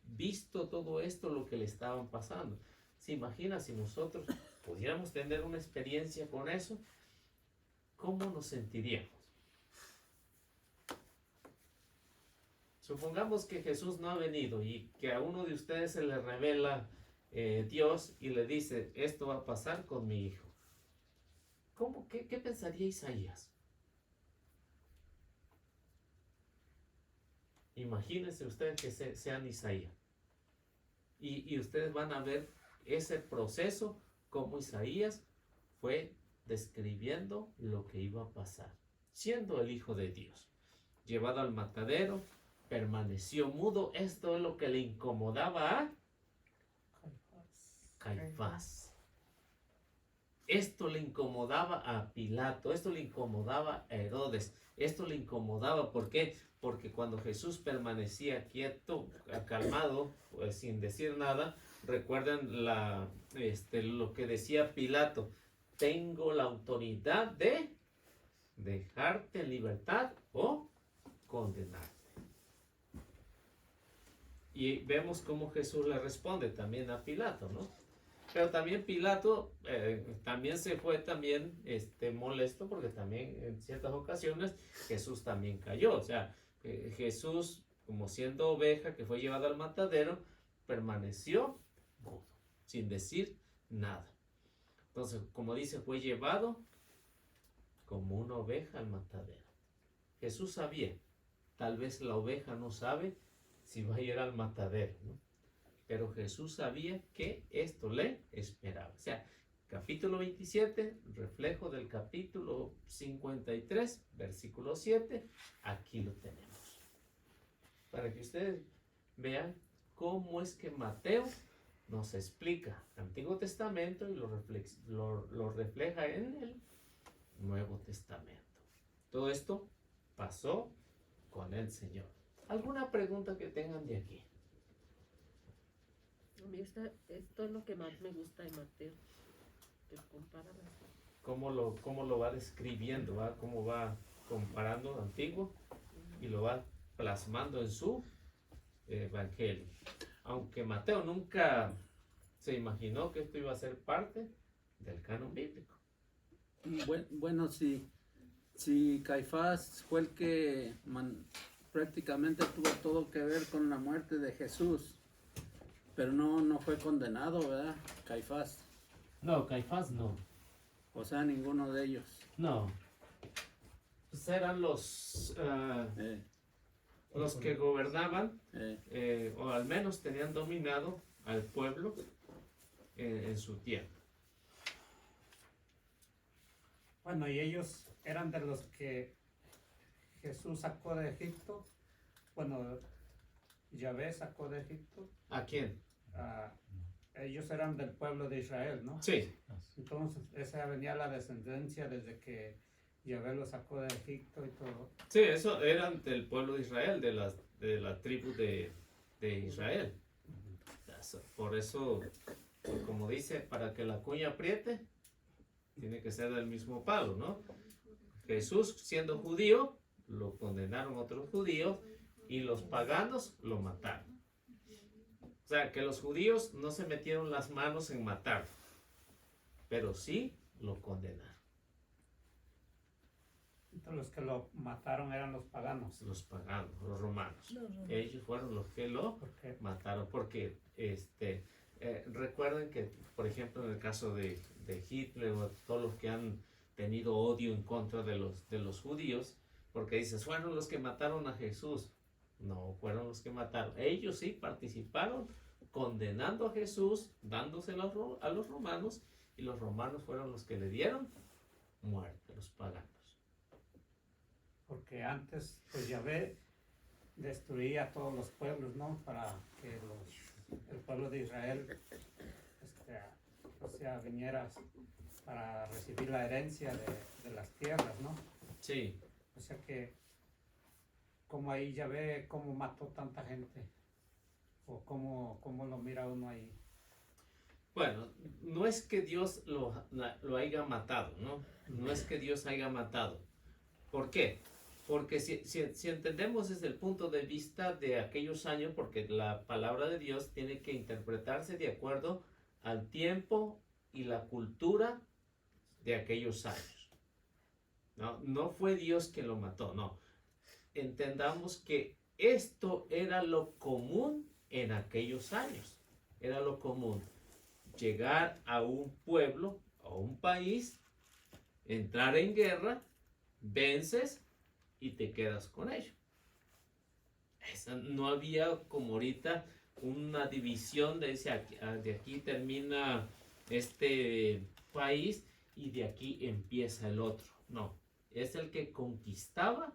visto todo esto, lo que le estaban pasando. ¿Se imagina si nosotros pudiéramos tener una experiencia con eso? ¿Cómo nos sentiríamos? Supongamos que Jesús no ha venido y que a uno de ustedes se le revela Dios y le dice, esto va a pasar con mi hijo. ¿Qué pensaría Isaías? Imagínense ustedes que sean Isaías. Y ustedes van a ver ese proceso, como Isaías fue describiendo lo que iba a pasar, siendo el Hijo de Dios. Llevado al matadero, permaneció mudo. Esto es lo que le incomodaba a Caifás. Esto le incomodaba a Pilato, esto le incomodaba a Herodes, esto le incomodaba, ¿por qué? Porque cuando Jesús permanecía quieto, calmado, pues sin decir nada, recuerden lo que decía Pilato, tengo la autoridad de dejarte en libertad o condenarte. Y vemos cómo Jesús le responde también a Pilato, ¿no? Pero también Pilato también se fue también molesto porque también en ciertas ocasiones Jesús también cayó. O sea, Jesús, como siendo oveja que fue llevado al matadero, permaneció mudo, sin decir nada. Entonces, como dice, fue llevado como una oveja al matadero. Jesús sabía, tal vez la oveja no sabe si va a ir al matadero, ¿no? Pero Jesús sabía que esto le esperaba. O sea, capítulo 27, reflejo del capítulo 53, versículo 7, aquí lo tenemos. Para que ustedes vean cómo es que Mateo nos explica el Antiguo Testamento y lo refleja en el Nuevo Testamento. Todo esto pasó con el Señor. ¿Alguna pregunta que tengan de aquí? A mí esto es lo que más me gusta de Mateo. que compara cómo lo va describiendo, ¿va? Cómo va comparando lo antiguo y lo va plasmando en su evangelio. Aunque Mateo nunca se imaginó que esto iba a ser parte del canon bíblico. Bueno, si Caifás fue el que prácticamente tuvo todo que ver con la muerte de Jesús, pero no fue condenado, ¿verdad? Caifás. No, Caifás no. O sea, ninguno de ellos. No. Pues eran los que gobernaban, o al menos tenían dominado al pueblo en su tiempo. Bueno, y ellos eran de los que Jesús sacó de Egipto. Bueno, Yahvé sacó de Egipto. ¿A quién? Ellos eran del pueblo de Israel, ¿no? Sí. Entonces, esa venía la descendencia desde que Yahvé lo sacó de Egipto y todo. Sí, eso eran del pueblo de Israel, de la tribu de Israel. Por eso, como dice, para que la cuña apriete, tiene que ser del mismo palo, ¿no? Jesús, siendo judío, lo condenaron otros judíos y los paganos lo mataron. O sea, que los judíos no se metieron las manos en matarlo, pero sí lo condenaron. Entonces, los que lo mataron eran los paganos. Los paganos, los romanos. Ellos fueron los que lo mataron, porque recuerden que, por ejemplo, en el caso de Hitler o todos los que han tenido odio en contra de los judíos, porque dices, fueron los que mataron a Jesús. No, fueron los que mataron. Ellos sí participaron condenando a Jesús, dándoselo a los romanos, y los romanos fueron los que le dieron muerte, los paganos. Porque antes, pues Yahvé destruía a todos los pueblos, ¿no? Para que el pueblo de Israel, viniera para recibir la herencia de las tierras, ¿no? Sí. O sea que, como ahí Yahvé, cómo mató tanta gente, o cómo lo mira uno ahí. Bueno, no es que Dios lo haya matado, ¿no? No es que Dios haya matado. ¿Por qué? Porque si entendemos desde el punto de vista de aquellos años, porque la palabra de Dios tiene que interpretarse de acuerdo al tiempo y la cultura de aquellos años. No fue Dios quien lo mató, no. Entendamos que esto era lo común en aquellos años. Era lo común. Llegar a un pueblo, a un país, entrar en guerra, vences y te quedas con ello. No había como ahorita una división de aquí termina este país y de aquí empieza el otro. No, es el que conquistaba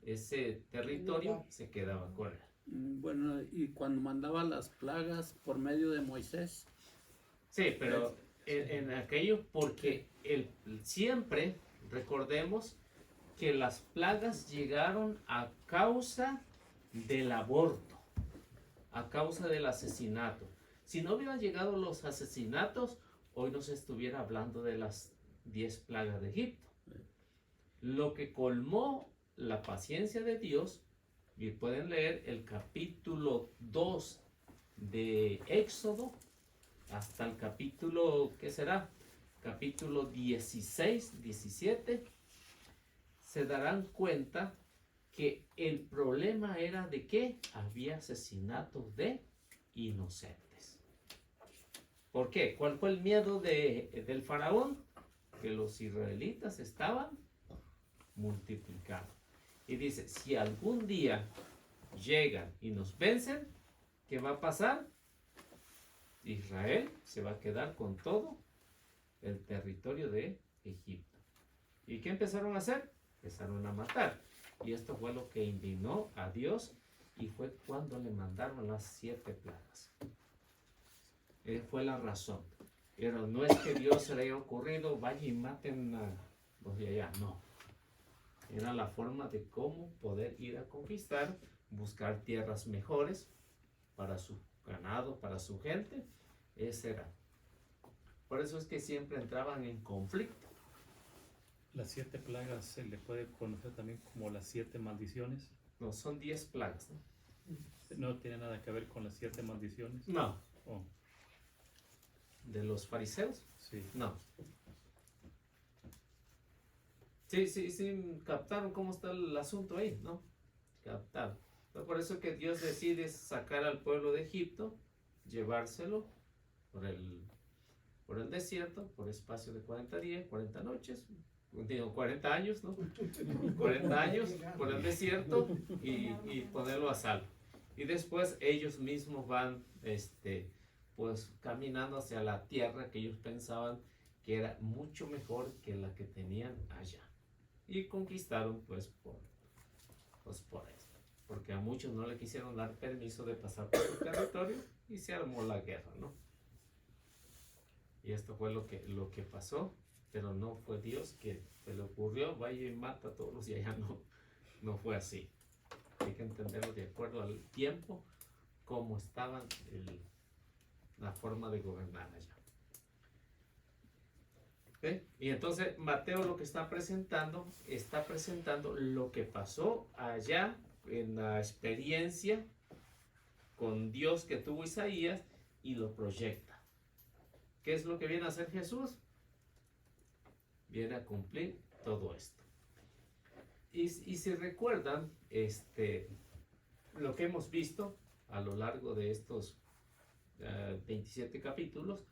ese territorio, se quedaba con él. Bueno, y cuando mandaba las plagas por medio de Moisés. Sí, pero en aquello, porque siempre recordemos que las plagas llegaron a causa del aborto, a causa del asesinato. Si no hubieran llegado los asesinatos, hoy no se estuviera hablando de las 10 plagas de Egipto. Lo que colmó la paciencia de Dios, y pueden leer el capítulo 2 de Éxodo, hasta el capítulo, ¿qué será? Capítulo 16, 17, se darán cuenta que el problema era de que había asesinatos de inocentes. ¿Por qué? ¿Cuál fue el miedo del faraón? Que los israelitas estaban multiplicados. Y dice, si algún día llegan y nos vencen, ¿qué va a pasar? Israel se va a quedar con todo el territorio de Egipto. ¿Y qué empezaron a hacer? Empezaron a matar. Y esto fue lo que indignó a Dios, y fue cuando le mandaron las 7 plagas. Fue la razón. Pero no es que Dios se le haya ocurrido, vaya y maten a los de allá. No. Era la forma de cómo poder ir a conquistar, buscar tierras mejores para su ganado, para su gente. Ese era. Por eso es que siempre entraban en conflicto. Las 7 plagas se le puede conocer también como las 7 maldiciones. No, son 10 plagas, ¿no? No tiene nada que ver con las 7 maldiciones. No. Oh, ¿De los fariseos? sí. No. Sí, captaron cómo está el asunto ahí, ¿no? Captaron. Fue por eso que Dios decide sacar al pueblo de Egipto, llevárselo por el desierto, por espacio de 40 días, 40 noches, digo 40 años, ¿no? 40 años por el desierto y ponerlo a salvo. Y después ellos mismos van, pues caminando hacia la tierra que ellos pensaban que era mucho mejor que la que tenían allá. Y conquistaron pues por eso. Porque a muchos no le quisieron dar permiso de pasar por su territorio y se armó la guerra, ¿no? Y esto fue lo que pasó, pero no fue Dios que se le ocurrió, vaya y mata a todos y allá no fue así. Hay que entenderlo de acuerdo al tiempo, cómo estaban la forma de gobernar allá. ¿Okay? Y entonces Mateo lo que está presentando lo que pasó allá en la experiencia con Dios que tuvo Isaías y lo proyecta. ¿Qué es lo que viene a hacer Jesús? Viene a cumplir todo esto. Y si recuerdan, lo que hemos visto a lo largo de estos 27 capítulos,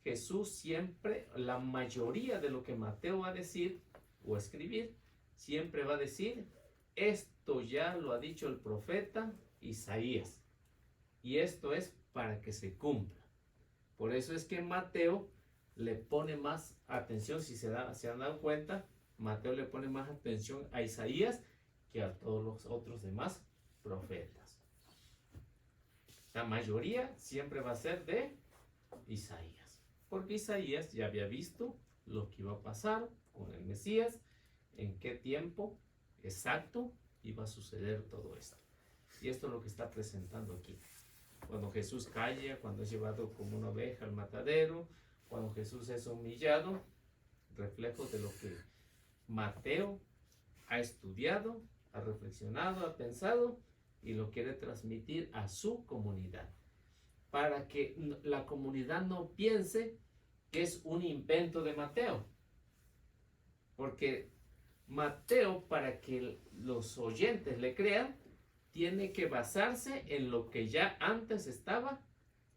Jesús siempre, la mayoría de lo que Mateo va a decir o escribir, siempre va a decir, esto ya lo ha dicho el profeta Isaías. Y esto es para que se cumpla. Por eso es que Mateo le pone más atención, si se han dado cuenta, Mateo le pone más atención a Isaías que a todos los otros demás profetas. La mayoría siempre va a ser de Isaías, porque Isaías ya había visto lo que iba a pasar con el Mesías, en qué tiempo exacto iba a suceder todo esto. Y esto es lo que está presentando aquí. Cuando Jesús calla, cuando es llevado como una oveja al matadero, cuando Jesús es humillado, reflejo de lo que Mateo ha estudiado, ha reflexionado, ha pensado y lo quiere transmitir a su comunidad, para que la comunidad no piense que es un invento de Mateo, porque Mateo, para que los oyentes le crean, tiene que basarse en lo que ya antes estaba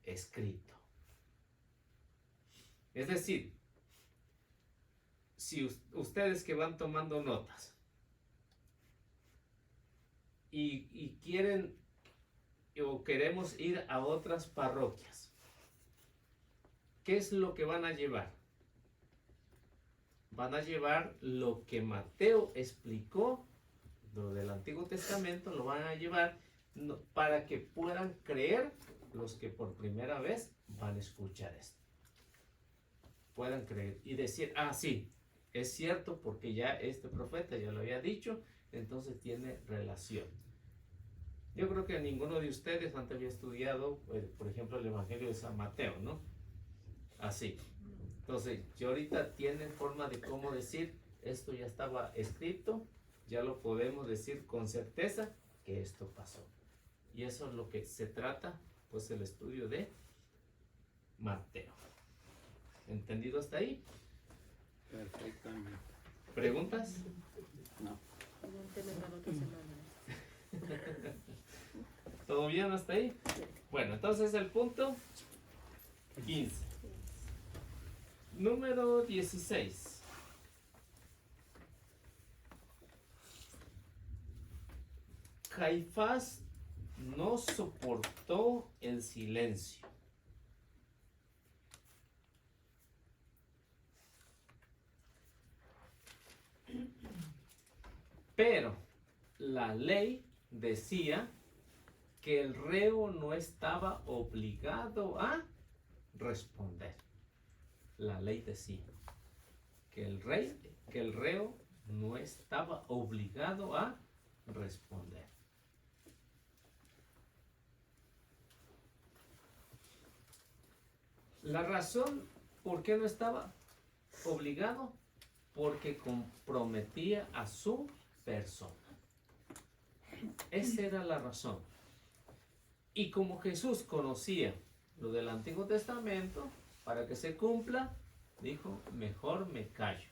escrito. Es decir, si ustedes que van tomando notas y quieren o queremos ir a otras parroquias, ¿qué es lo que van a llevar? Van a llevar lo que Mateo explicó, lo del Antiguo Testamento, lo van a llevar para que puedan creer los que por primera vez van a escuchar esto. Puedan creer y decir, sí, es cierto porque ya este profeta ya lo había dicho, entonces tiene relación. Yo creo que ninguno de ustedes antes había estudiado, por ejemplo, el Evangelio de San Mateo, ¿no? Así. Entonces, yo ahorita tienen forma de cómo decir, esto ya estaba escrito, ya lo podemos decir con certeza que esto pasó. Y eso es lo que se trata, pues, el estudio de Mateo. ¿Entendido hasta ahí? Perfectamente. ¿Preguntas? No. Pregúnteme para otra semana. ¿Todo bien hasta ahí? Bueno, entonces el punto 15. Número 16. Caifás no soportó el silencio. Pero la ley decía que el reo no estaba obligado a responder. La ley decía que el reo no estaba obligado a responder. La razón por qué no estaba obligado, porque comprometía a su persona. Esa era la razón. Y como Jesús conocía lo del Antiguo Testamento, para que se cumpla, dijo, mejor me callo.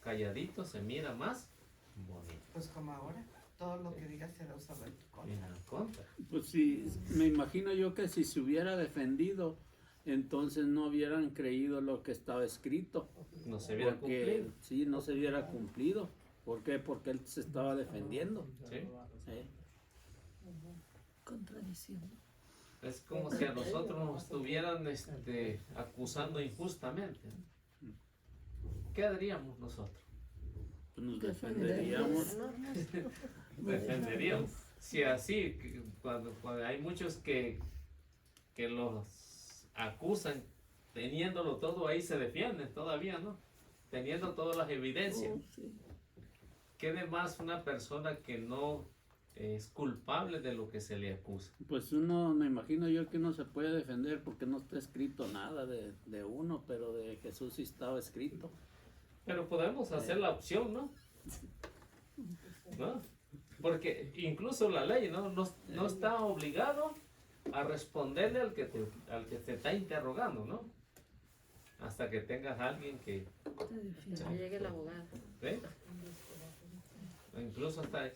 Calladito se mira más bonito. Pues como ahora, todo lo que digas será usado en tu contra. En contra. Pues sí, me imagino yo que si se hubiera defendido, entonces no hubieran creído lo que estaba escrito. No se hubiera Porque, cumplido. sí, no se hubiera cumplido. ¿Por qué? Porque él se estaba defendiendo. ¿Sí? Sí. Contradiciendo. Es como si a nosotros nos estuvieran acusando injustamente, ¿no? ¿Qué haríamos nosotros? Pues nos defenderíamos. Defenderíamos. Si así, cuando hay muchos que los acusan, teniéndolo todo ahí, se defienden todavía, ¿no? Teniendo todas las evidencias. ¿Qué de más una persona que no es culpable de lo que se le acusa? Pues uno, me imagino yo que uno se puede defender porque no está escrito nada de uno, pero de Jesús sí estaba escrito. Pero podemos hacer la opción, ¿no? ¿No? Porque incluso la ley no está obligado a responderle al que te está interrogando, ¿no? Hasta que tengas a alguien que llegue el abogado. ¿ve? Incluso hasta...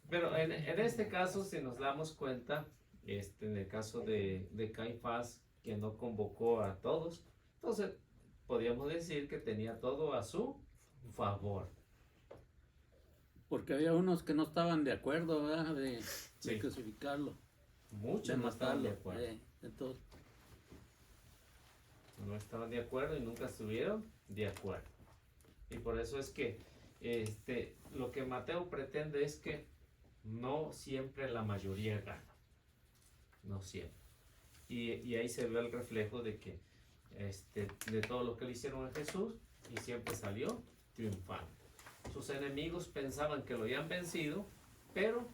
Pero en este caso, si nos damos cuenta, en el caso de Caifás, que no convocó a todos, entonces podríamos decir que tenía todo a su favor. Porque había unos que no estaban de acuerdo, ¿verdad? De Sí. crucificarlo. Muchos de no estaban de matarlo. acuerdo. Entonces, No estaban de acuerdo y nunca estuvieron de acuerdo. Y por eso es que lo que Mateo pretende es que no siempre la mayoría gana. No siempre. Y ahí se ve el reflejo de que de todo lo que le hicieron a Jesús, y siempre salió triunfante. Sus enemigos pensaban que lo habían vencido, pero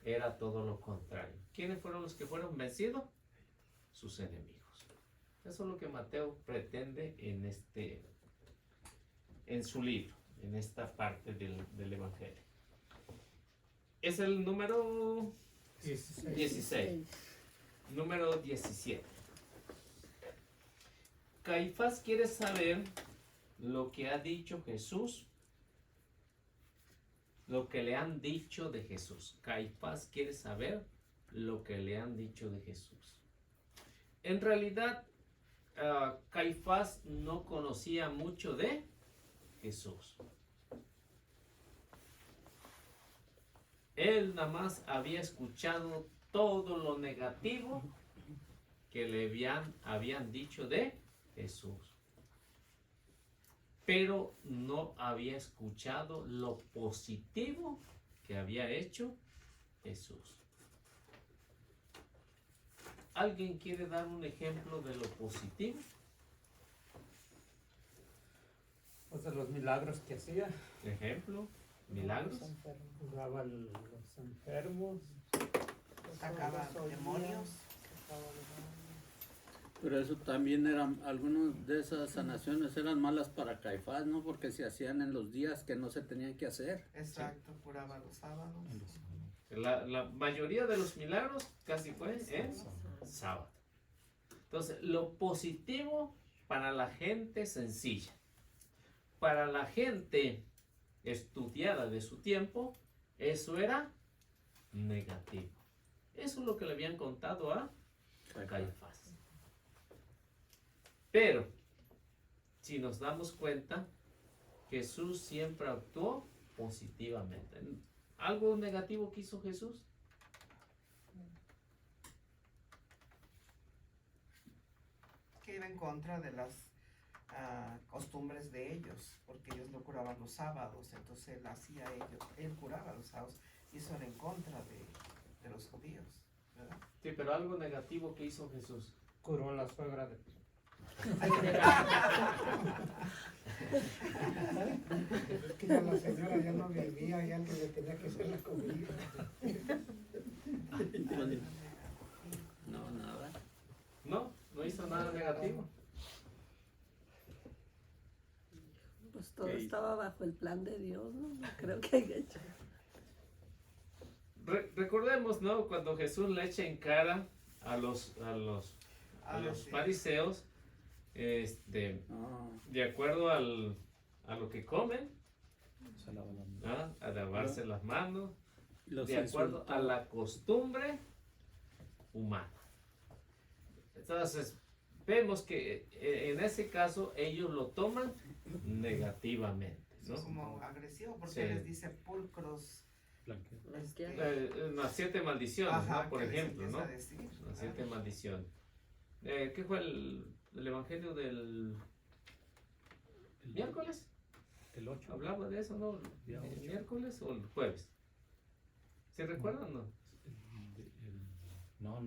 era todo lo contrario. ¿Quiénes fueron los que fueron vencidos? Sus enemigos. Eso es lo que Mateo pretende en su libro, en esta parte del Evangelio. Es el número 16. Número 17. Caifás quiere saber lo que ha dicho Jesús, lo que le han dicho de Jesús. Caifás quiere saber lo que le han dicho de Jesús. En realidad, Caifás no conocía mucho de Jesús. Él nada más había escuchado todo lo negativo que le habían dicho de Jesús, pero no había escuchado lo positivo que había hecho Jesús. ¿Alguien quiere dar un ejemplo de lo positivo? Pues de los milagros que hacía. Ejemplo, milagros. Curaba a los enfermos. Sacaba demonios. pero eso también eran, algunas de esas sanaciones eran malas para Caifás, ¿no? Porque se hacían en los días que no se tenían que hacer. Exacto, curaba los sábados. La mayoría de los milagros casi fue en sábado. Entonces, lo positivo para la gente sencilla, para la gente estudiada de su tiempo, eso era negativo. Eso es lo que le habían contado a Caifás. Pero, si nos damos cuenta, Jesús siempre actuó positivamente. ¿Algo negativo que hizo Jesús? Que iba en contra de las costumbres de ellos, porque ellos no curaban los sábados, entonces él curaba los sábados, y eso era en contra de los judíos, ¿verdad? Sí, pero algo negativo que hizo Jesús. Curó a la suegra de... Es que ya la señora ya no vivía y alguien le tenía que hacer la comida. No, nada. no hizo nada negativo. Pues todo estaba bajo el plan de Dios, ¿no? No creo que haya hecho. Recordemos, ¿no? Cuando Jesús le echa en cara a los fariseos, de acuerdo a lo que comen, ¿no? A lavarse las manos, de acuerdo a la costumbre humana. Entonces, vemos que en ese caso ellos lo toman negativamente, ¿no? Es como agresivo, porque Sí. les dice pulcros. Las 7 maldiciones, Ajá, ¿no? Por que les ejemplo, empieza ¿no? a decir, Las 7 maldiciones. ¿Qué fue el evangelio del miércoles? El 8. Hablaba de eso, ¿no? ¿El miércoles o el jueves? ¿Se recuerdan, no? No.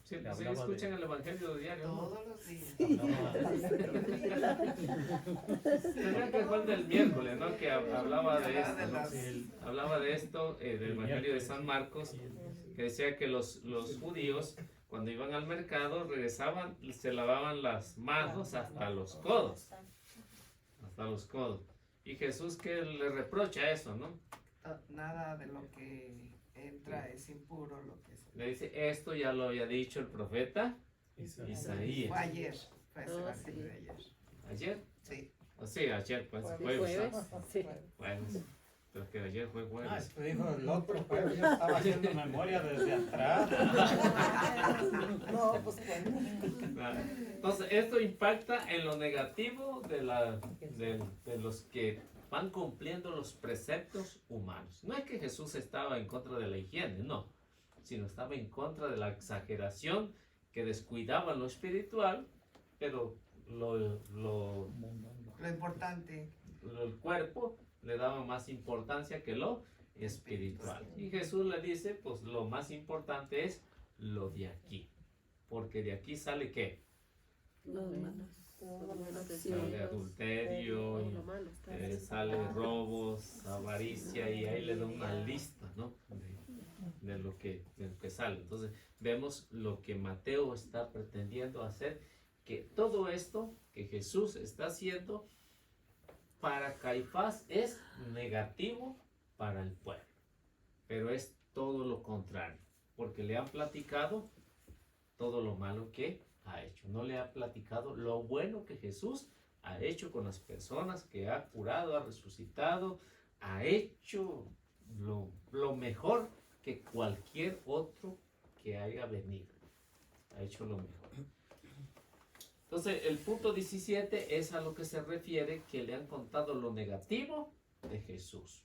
Sí, Le sí, hablaba escuchan el evangelio diario, ¿no? Todos los días. Tendría que fue el del miércoles, ¿no? Que hablaba de esto, ¿no? Hablaba de esto, del evangelio de San Marcos, que decía que los judíos, cuando iban al mercado, regresaban y se lavaban las manos hasta los codos. Hasta los codos. Y Jesús que le reprocha eso, ¿no? Nada de lo que entra es impuro, lo que es. Le dice, esto ya lo había dicho el profeta Isaías. Fue ayer, fue ese evangelio de ayer. ¿Ayer? Sí. Sí, ayer, pues, jueves. Bueno, pero que ayer fue jueves. Esto dijo el otro jueves, yo estaba haciendo memoria desde atrás. No, pues Entonces, esto impacta en lo negativo de los que van cumpliendo los preceptos humanos. No es que Jesús estaba en contra de la higiene, no, sino estaba en contra de la exageración que descuidaba lo espiritual, pero lo importante, el cuerpo le daba más importancia que lo espiritual. Y Jesús le dice, pues lo más importante es lo de aquí, porque de aquí sale ¿qué? Sale adulterio, sale robos, avaricia, y ahí le da una lista, ¿no? de lo que sale. Entonces vemos lo que Mateo está pretendiendo hacer, que todo esto que Jesús está haciendo para Caifás es negativo para el pueblo, pero es todo lo contrario, porque le han platicado todo lo malo que ha hecho, no le ha platicado lo bueno que Jesús ha hecho con las personas, que ha curado, ha resucitado, ha hecho lo mejor que cualquier otro que haya venido, ha hecho lo mejor. Entonces el punto 17 es a lo que se refiere, que le han contado lo negativo de Jesús.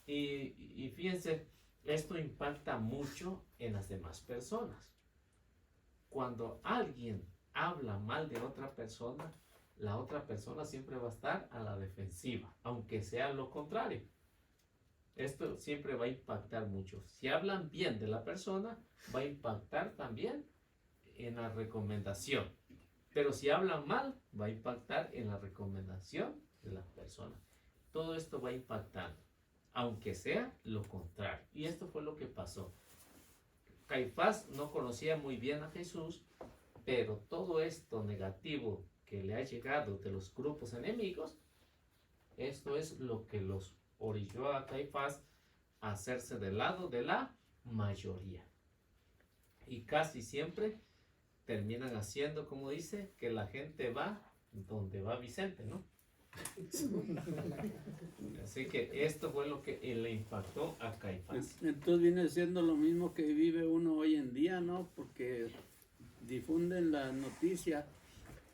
Y fíjense, esto impacta mucho en las demás personas. Cuando alguien habla mal de otra persona, la otra persona siempre va a estar a la defensiva, aunque sea lo contrario. Esto siempre va a impactar mucho. Si hablan bien de la persona, va a impactar también en la recomendación. Pero si hablan mal, va a impactar en la recomendación de la persona. Todo esto va impactando, aunque sea lo contrario. Y esto fue lo que pasó. Caifás no conocía muy bien a Jesús, pero todo esto negativo que le ha llegado de los grupos enemigos, esto es lo que los orilló a Caifás a hacerse del lado de la mayoría. Y casi siempre terminan haciendo, como dice, que la gente va donde va Vicente, ¿no? Así que esto fue lo que le impactó a Caifás. Entonces viene siendo lo mismo que vive uno hoy en día, ¿no? Porque difunden la noticia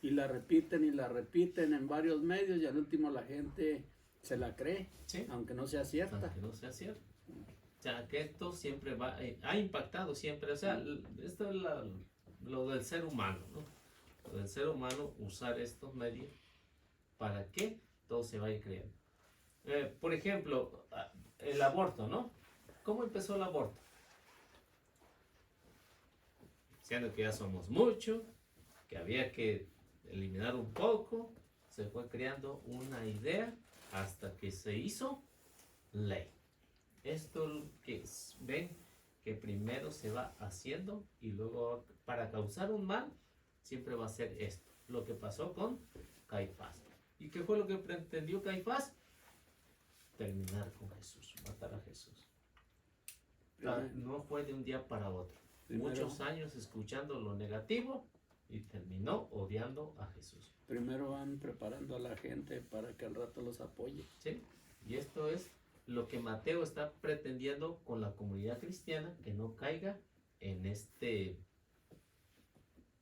y la repiten en varios medios, y al último la gente se la cree, ¿sí? Aunque no sea cierta. Aunque no sea cierta. O sea, que esto siempre va, ha impactado siempre. O sea, esto es lo del ser humano, ¿no? Lo del ser humano, usar estos medios para que todo se vaya creyendo. Por ejemplo, el aborto, ¿no? ¿Cómo empezó el aborto? Diciendo que ya somos muchos, que había que eliminar un poco, se fue creando una idea hasta que se hizo ley. Esto que ven que primero se va haciendo y luego para causar un mal siempre va a ser esto, lo que pasó con Caifás. ¿Y qué fue lo que pretendió Caifás? Terminar con Jesús, matar a Jesús. No fue de un día para otro. Muchos años escuchando lo negativo y terminó odiando a Jesús. Primero van preparando a la gente para que al rato los apoye. ¿Sí? Y esto es lo que Mateo está pretendiendo con la comunidad cristiana, que no caiga en este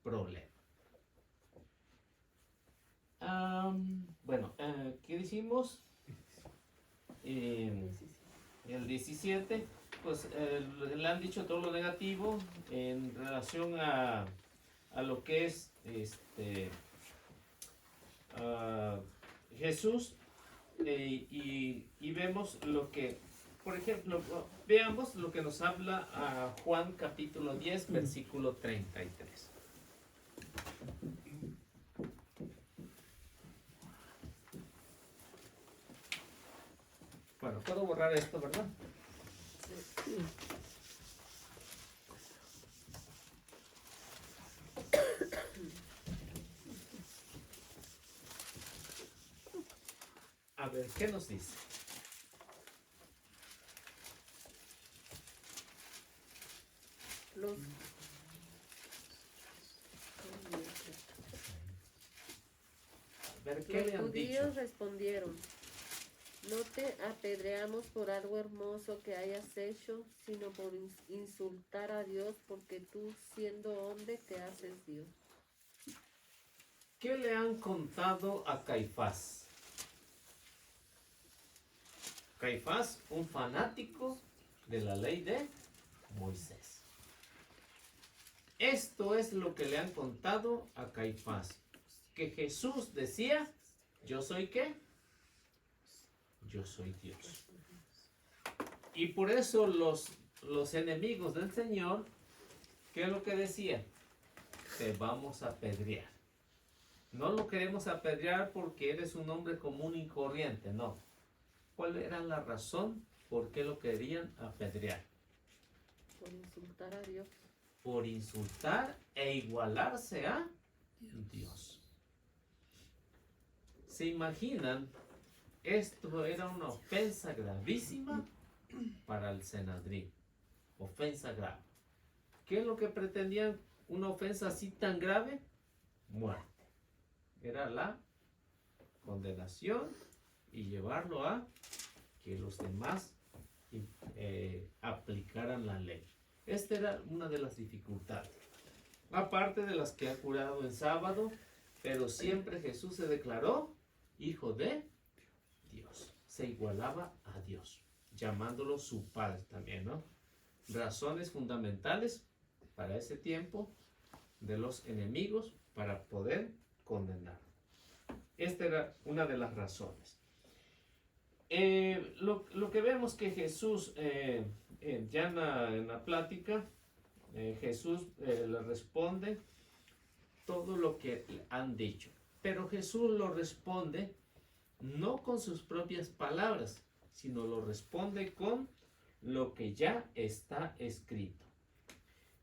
problema. Bueno, ¿qué decimos? El 17, pues le han dicho todo lo negativo en relación a lo que es Jesús, y vemos lo que, por ejemplo, veamos lo que nos habla a Juan capítulo 10, versículo 33. Bueno, puedo borrar esto, ¿verdad? A ver, ¿qué nos dice? Los A ver, ¿qué le han judíos dicho? respondieron: no te apedreamos por algo hermoso que hayas hecho, sino por insultar a Dios, porque tú, siendo hombre, te haces Dios. ¿Qué le han contado a Caifás? Caifás, un fanático de la ley de Moisés. Esto es lo que le han contado a Caifás. Que Jesús decía, ¿yo soy qué? Yo soy Dios. Y por eso los enemigos del Señor, ¿qué es lo que decía? Te vamos a apedrear. No lo queremos apedrear porque eres un hombre común y corriente, no. ¿Cuál era la razón por qué lo querían apedrear? Por insultar a Dios. Por insultar e igualarse a Dios. ¿Se imaginan? Esto era una ofensa gravísima para el Sanedrín. Ofensa grave. ¿Qué es lo que pretendían una ofensa así tan grave? Muerte. Era la condenación y llevarlo a que los demás aplicaran la ley. Esta era una de las dificultades. Aparte de las que ha curado en sábado, pero siempre Jesús se declaró hijo de Dios. Se igualaba a Dios, llamándolo su padre también, ¿no? Razones fundamentales para ese tiempo de los enemigos para poder condenar. Esta era una de las razones. Lo que vemos que Jesús, ya en la plática, Jesús le responde todo lo que han dicho. Pero Jesús lo responde no con sus propias palabras, sino lo responde con lo que ya está escrito.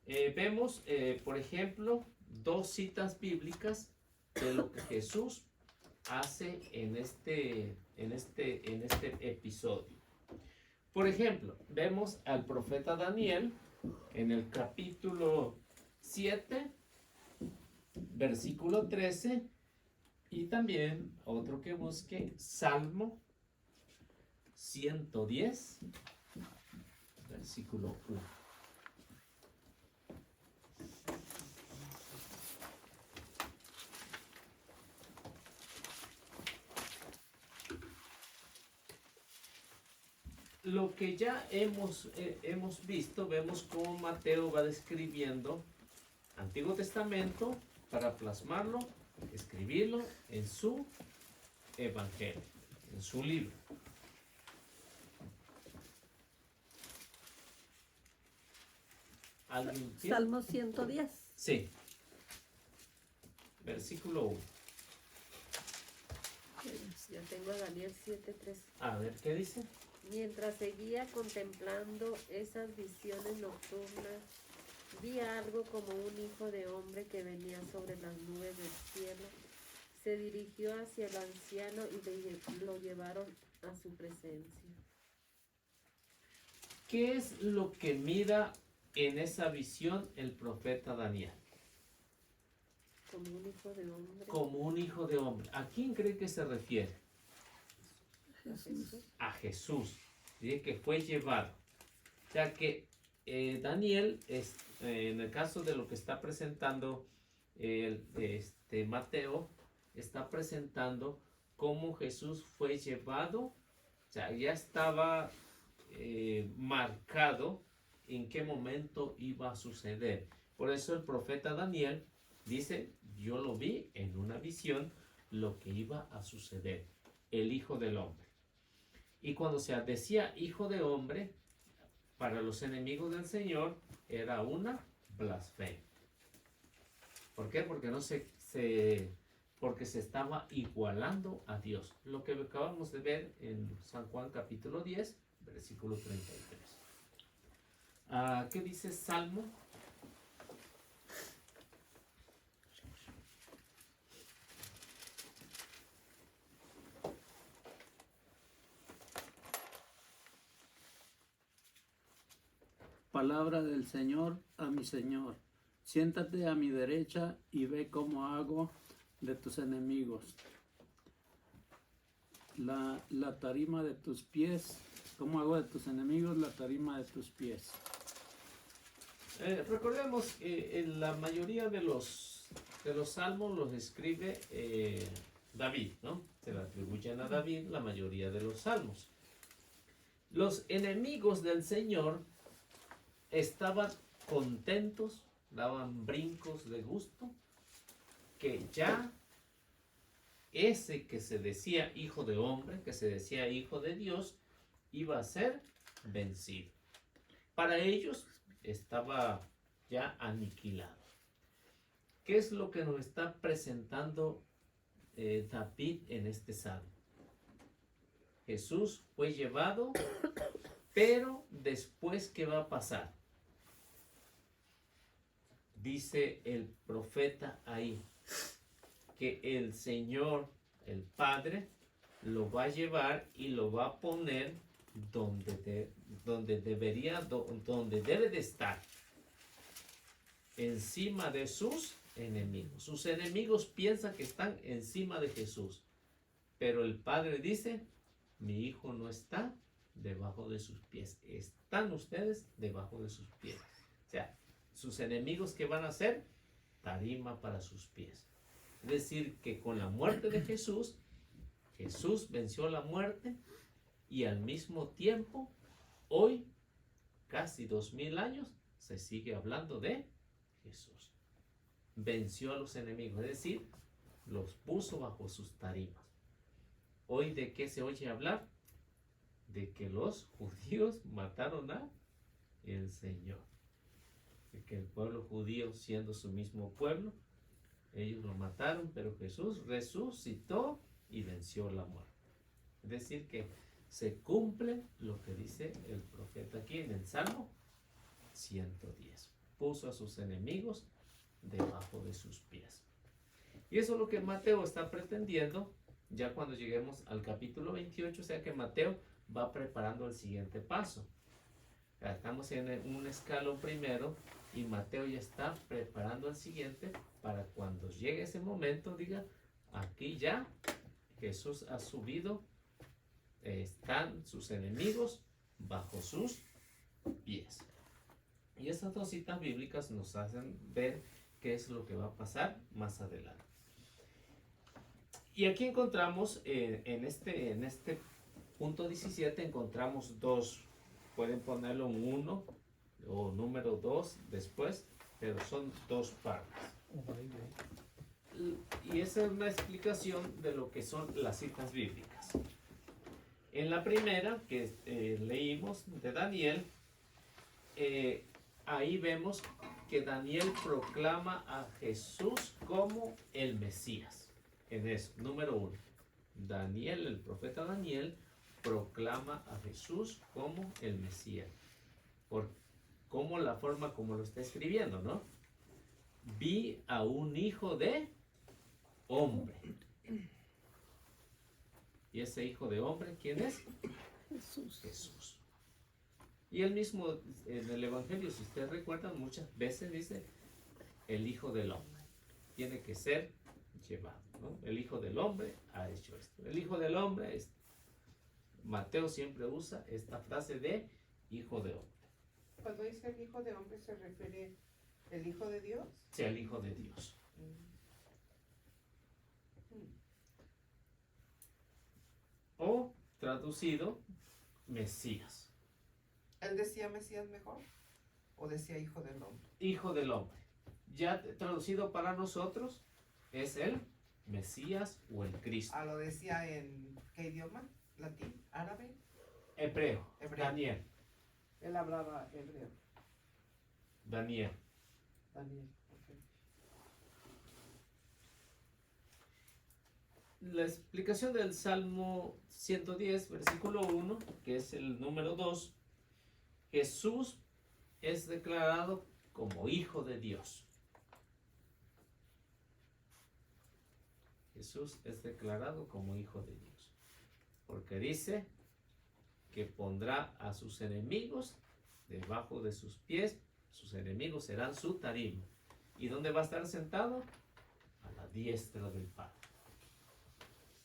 Vemos, por ejemplo, dos citas bíblicas de lo que Jesús hace en este episodio. Por ejemplo, vemos al profeta Daniel en el capítulo 7, versículo 13, y también otro que busque, Salmo 110, versículo 1. Lo que ya hemos visto, vemos cómo Mateo va describiendo Antiguo Testamento para plasmarlo, escribirlo en su evangelio, en su libro. ¿Alguien tiene? Salmo 110. Sí. Versículo 1. Ya tengo a Daniel 7:3. A ver, ¿qué dice? Mientras seguía contemplando esas visiones nocturnas, vi algo como un hijo de hombre que venía sobre las nubes del cielo. Se dirigió hacia el anciano y lo llevaron a su presencia. ¿Qué es lo que mira en esa visión el profeta Daniel? Como un hijo de hombre. Como un hijo de hombre. ¿A quién cree que se refiere? Jesús. A Jesús. Dice que fue llevado. O sea que Daniel, en el caso de lo que está presentando Mateo, está presentando cómo Jesús fue llevado. O sea, ya estaba marcado en qué momento iba a suceder. Por eso el profeta Daniel dice, yo lo vi en una visión, lo que iba a suceder, el Hijo del Hombre. Y cuando se decía Hijo de Hombre, para los enemigos del Señor, era una blasfemia. ¿Por qué? Porque porque se estaba igualando a Dios. Lo que acabamos de ver en San Juan capítulo 10, versículo 33. ¿Qué dice Salmo? Palabra del Señor a mi Señor. Siéntate a mi derecha y ve cómo hago de tus enemigos la tarima de tus pies. ¿Cómo hago de tus enemigos la tarima de tus pies? Recordemos que en la mayoría de los salmos los escribe David, ¿no? Se le atribuyen a David la mayoría de los salmos. Los enemigos del Señor estaban contentos, daban brincos de gusto, que ya ese que se decía hijo de hombre, que se decía hijo de Dios, iba a ser vencido. Para ellos estaba ya aniquilado. ¿Qué es lo que nos está presentando David en este salmo? Jesús fue llevado, pero después, ¿qué va a pasar? Dice el profeta ahí que el Señor, el Padre, lo va a llevar y lo va a poner donde debe de estar, encima de sus enemigos. Sus enemigos piensan que están encima de Jesús, pero el Padre dice, mi hijo no está debajo de sus pies, están ustedes debajo de sus pies. O sea, sus enemigos, ¿qué van a hacer? Tarima para sus pies. Es decir, que con la muerte de Jesús, Jesús venció la muerte y al mismo tiempo, hoy, casi 2000 años, se sigue hablando de Jesús. Venció a los enemigos, es decir, los puso bajo sus tarimas. Hoy, ¿de qué se oye hablar? De que los judíos mataron a el Señor. De que el pueblo judío, siendo su mismo pueblo, ellos lo mataron, pero Jesús resucitó y venció la muerte. Es decir, que se cumple lo que dice el profeta aquí en el Salmo 110. Puso a sus enemigos debajo de sus pies. Y eso es lo que Mateo está pretendiendo ya cuando lleguemos al capítulo 28, o sea que Mateo va preparando el siguiente paso. Estamos en un escalón primero y Mateo ya está preparando el siguiente para cuando llegue ese momento diga, aquí ya Jesús ha subido, están sus enemigos bajo sus pies. Y estas dos citas bíblicas nos hacen ver qué es lo que va a pasar más adelante. Y aquí encontramos, en este punto 17, encontramos dos, pueden ponerlo en 1 o número 2 después, pero son dos partes. Y esa es una explicación de lo que son las citas bíblicas. En la primera que leímos de Daniel, ahí vemos que Daniel proclama a Jesús como el Mesías. En eso, número 1. Daniel, el profeta Daniel, proclama a Jesús como el Mesías. Como la forma como lo está escribiendo, ¿no? Vi a un hijo de hombre. ¿Y ese hijo de hombre quién es? Jesús. Jesús. Y él mismo en el Evangelio, si ustedes recuerdan, muchas veces dice el hijo del hombre. Tiene que ser llevado, ¿no? El hijo del hombre ha hecho esto. El hijo del hombre es... Mateo siempre usa esta frase de hijo de hombre. Cuando dice el hijo de hombre, ¿se refiere el hijo de Dios? Sea el hijo de Dios. O traducido, Mesías. ¿Él decía Mesías mejor? ¿O decía hijo del hombre? Hijo del hombre. Ya traducido para nosotros es el Mesías o el Cristo. Lo decía en ¿qué idioma? ¿Latín? ¿Árabe? Hebreo. Hebreo. Daniel. Él hablaba hebreo. Daniel. Daniel. Okay. La explicación del Salmo 110, versículo 1, que es el número 2, Jesús es declarado como hijo de Dios. Jesús es declarado como hijo de Dios. Porque dice que pondrá a sus enemigos debajo de sus pies, sus enemigos serán su tarima. ¿Y dónde va a estar sentado? A la diestra del Padre.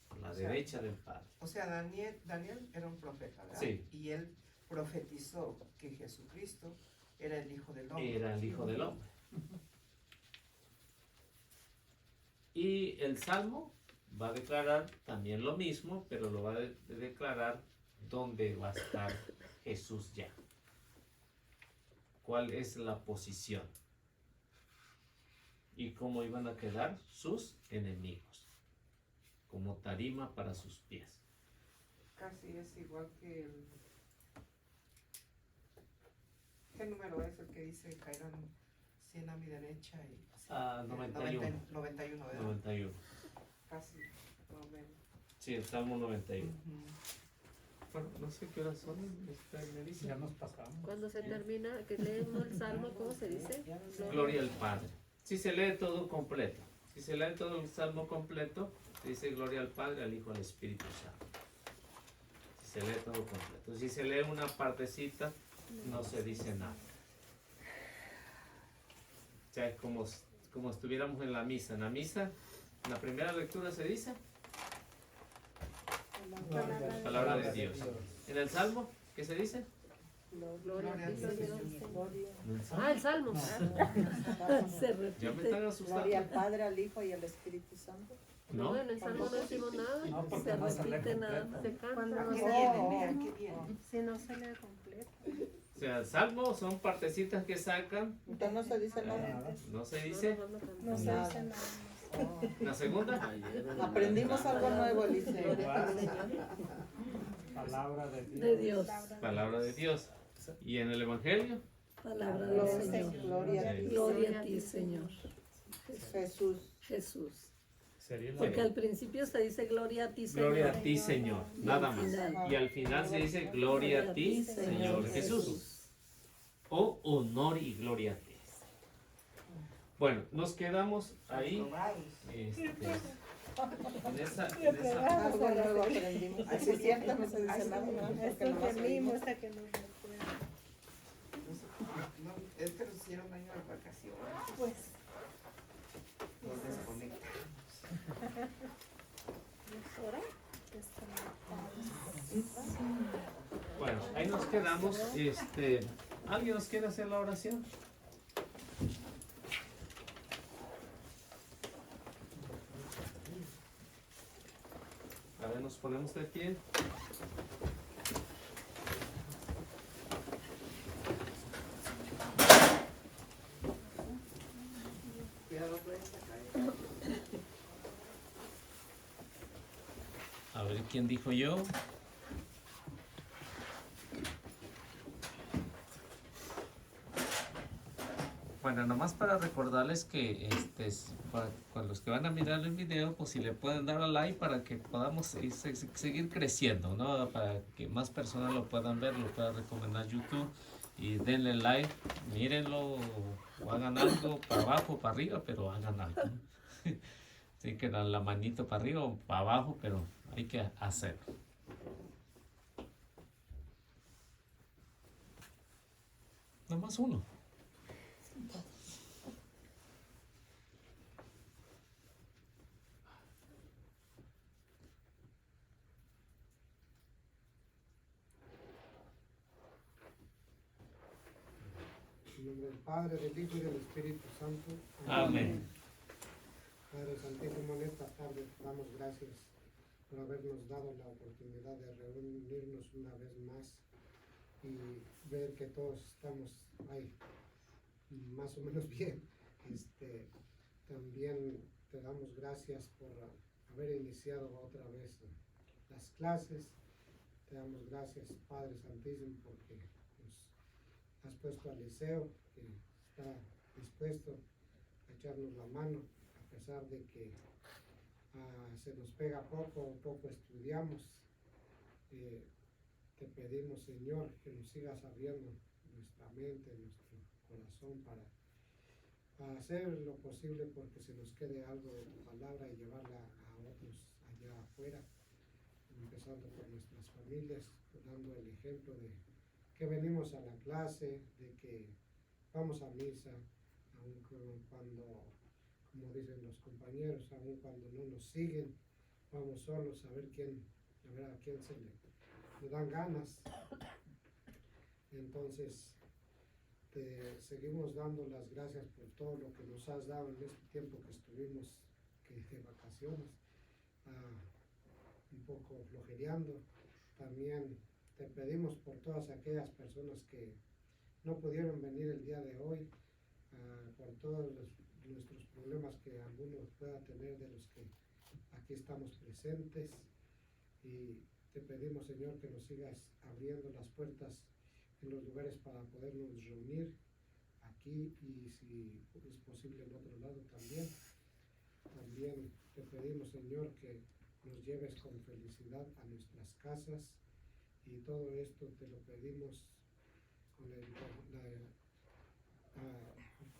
A la derecha del Padre. O sea, Daniel era un profeta, ¿verdad? Sí. Y él profetizó que Jesucristo era el hijo del hombre. Era el hijo del hombre. Y el Salmo va a declarar también lo mismo, pero lo va a declarar dónde va a estar Jesús ya. ¿Cuál es la posición? Y cómo iban a quedar sus enemigos. Como tarima para sus pies. Casi es igual que el... ¿Qué número es el que dice caerán 100 a mi derecha y... 91. 91, ¿verdad? 91. Casi, más o menos. Sí, el Salmo 91. Bueno, no sé qué horas son, Melissa. Ya nos pasamos. Cuando se termina, que leemos el Salmo, ¿cómo se dice? Gloria al Padre. Si se lee todo completo, si se lee todo el Salmo completo, se dice gloria al Padre, al Hijo, al Espíritu Santo. Si se lee todo completo. Si se lee una partecita, no se dice nada. O sea, es como estuviéramos en la misa. En la misa, en la primera lectura se dice palabra de Dios. En el Salmo, ¿qué se dice? Gloria a ti, Señor. El Salmo. Se repite. Ya me están asustando. Gloria al Padre, al Hijo y al Espíritu Santo. No, en el Salmo no decimos nada. No, porque Se no se lee repite completo. nada más. Se canta. Cuando Aquí no viene, vea, aquí viene. si no se lee completo. O sea, el Salmo son partecitas que sacan. Entonces no se dice nada. No se dice. No se Nada. dice nada. La segunda. Aprendimos algo nuevo, Eliseo. Palabra de Dios. De Dios. Palabra de Dios. Y en el Evangelio. Palabra del Señor. Gloria a ti, Gloria a ti, Señor. Jesús. Jesús. Sería la Porque al principio se dice gloria a ti, Señor. Gloria a ti, Señor. Nada más. Y al final se dice gloria a ti, Señor Jesús. O honor y gloria a ti. Bueno, nos quedamos ahí. En esa Algo nuevo aprendimos. Así es cierto, no se dice nada. ¿no? Es Porque nomás que mismo oímos. hasta que nos recuerda. No, es que nos hicieron año de vacaciones. Pues, Nos desconectamos. ahora Bueno, ahí nos quedamos. ¿Alguien nos quiere hacer la oración? A ver, nos ponemos de pie. Cuidado, puedes sacar. A ver, ¿quién dijo yo? Bueno, nomás para recordarles que con los que van a mirar el video, pues si le pueden dar a like para que podamos seguir creciendo, ¿no? Para que más personas lo puedan ver, lo puedan recomendar YouTube y denle like, mírenlo o hagan algo para abajo, para arriba, pero hagan algo, ¿no? Así que la manito para arriba o para abajo, pero hay que hacerlo. Nomás uno. En nombre del Padre, del Hijo y del Espíritu Santo. Amén. Padre Santísimo, en esta tarde te damos gracias por habernos dado la oportunidad de reunirnos una vez más y ver que todos estamos ahí más o menos bien. También te damos gracias por haber iniciado otra vez las clases. Te damos gracias, Padre Santísimo, porque has puesto al Liceo, que está dispuesto a echarnos la mano, a pesar de que se nos pega poco estudiamos. Te pedimos, Señor, que nos sigas abriendo nuestra mente, nuestro corazón para hacer lo posible porque se nos quede algo de tu palabra y llevarla a otros allá afuera, empezando por nuestras familias, dando el ejemplo de que venimos a la clase, de que vamos a misa, aun cuando, como dicen los compañeros, aun cuando no nos siguen, vamos solos a ver a quién se le dan ganas. Entonces, te seguimos dando las gracias por todo lo que nos has dado en este tiempo que estuvimos de vacaciones, un poco flojereando. También te pedimos por todas aquellas personas que no pudieron venir el día de hoy, por todos nuestros problemas que alguno pueda tener de los que aquí estamos presentes. Y te pedimos, Señor, que nos sigas abriendo las puertas en los lugares para podernos reunir aquí y si es posible en otro lado también. También te pedimos, Señor, que nos lleves con felicidad a nuestras casas y todo esto te lo pedimos con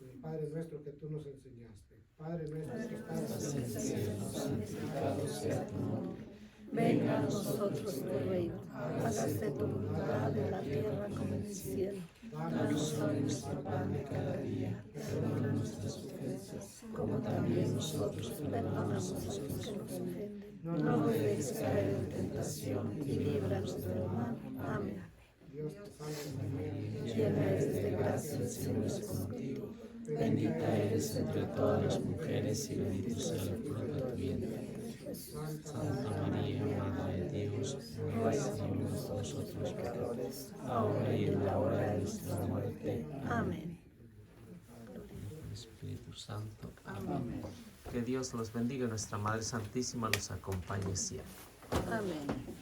el Padre nuestro que tú nos enseñaste. Padre nuestro que estás en el cielo, santificado sea tu nombre. Venga a nosotros tu reino, hágase tu voluntad en la tierra como en el cielo. Danos hoy nuestro pan de cada día, perdona nuestras ofensas, como también nosotros perdonamos a los que nos ofenden. No nos dejes caer en tentación y líbranos del mal. Amén. Dios te salve María, Llena eres de gracia, el Señor es contigo. Bendita eres entre todas las mujeres y bendito sea el fruto de tu vientre. Santa María, Madre de Dios, ruega por nosotros pecadores, ahora y en la hora de nuestra muerte. Amén. Espíritu Santo. Amén. Que Dios los bendiga, nuestra Madre Santísima los acompañe siempre. Amén.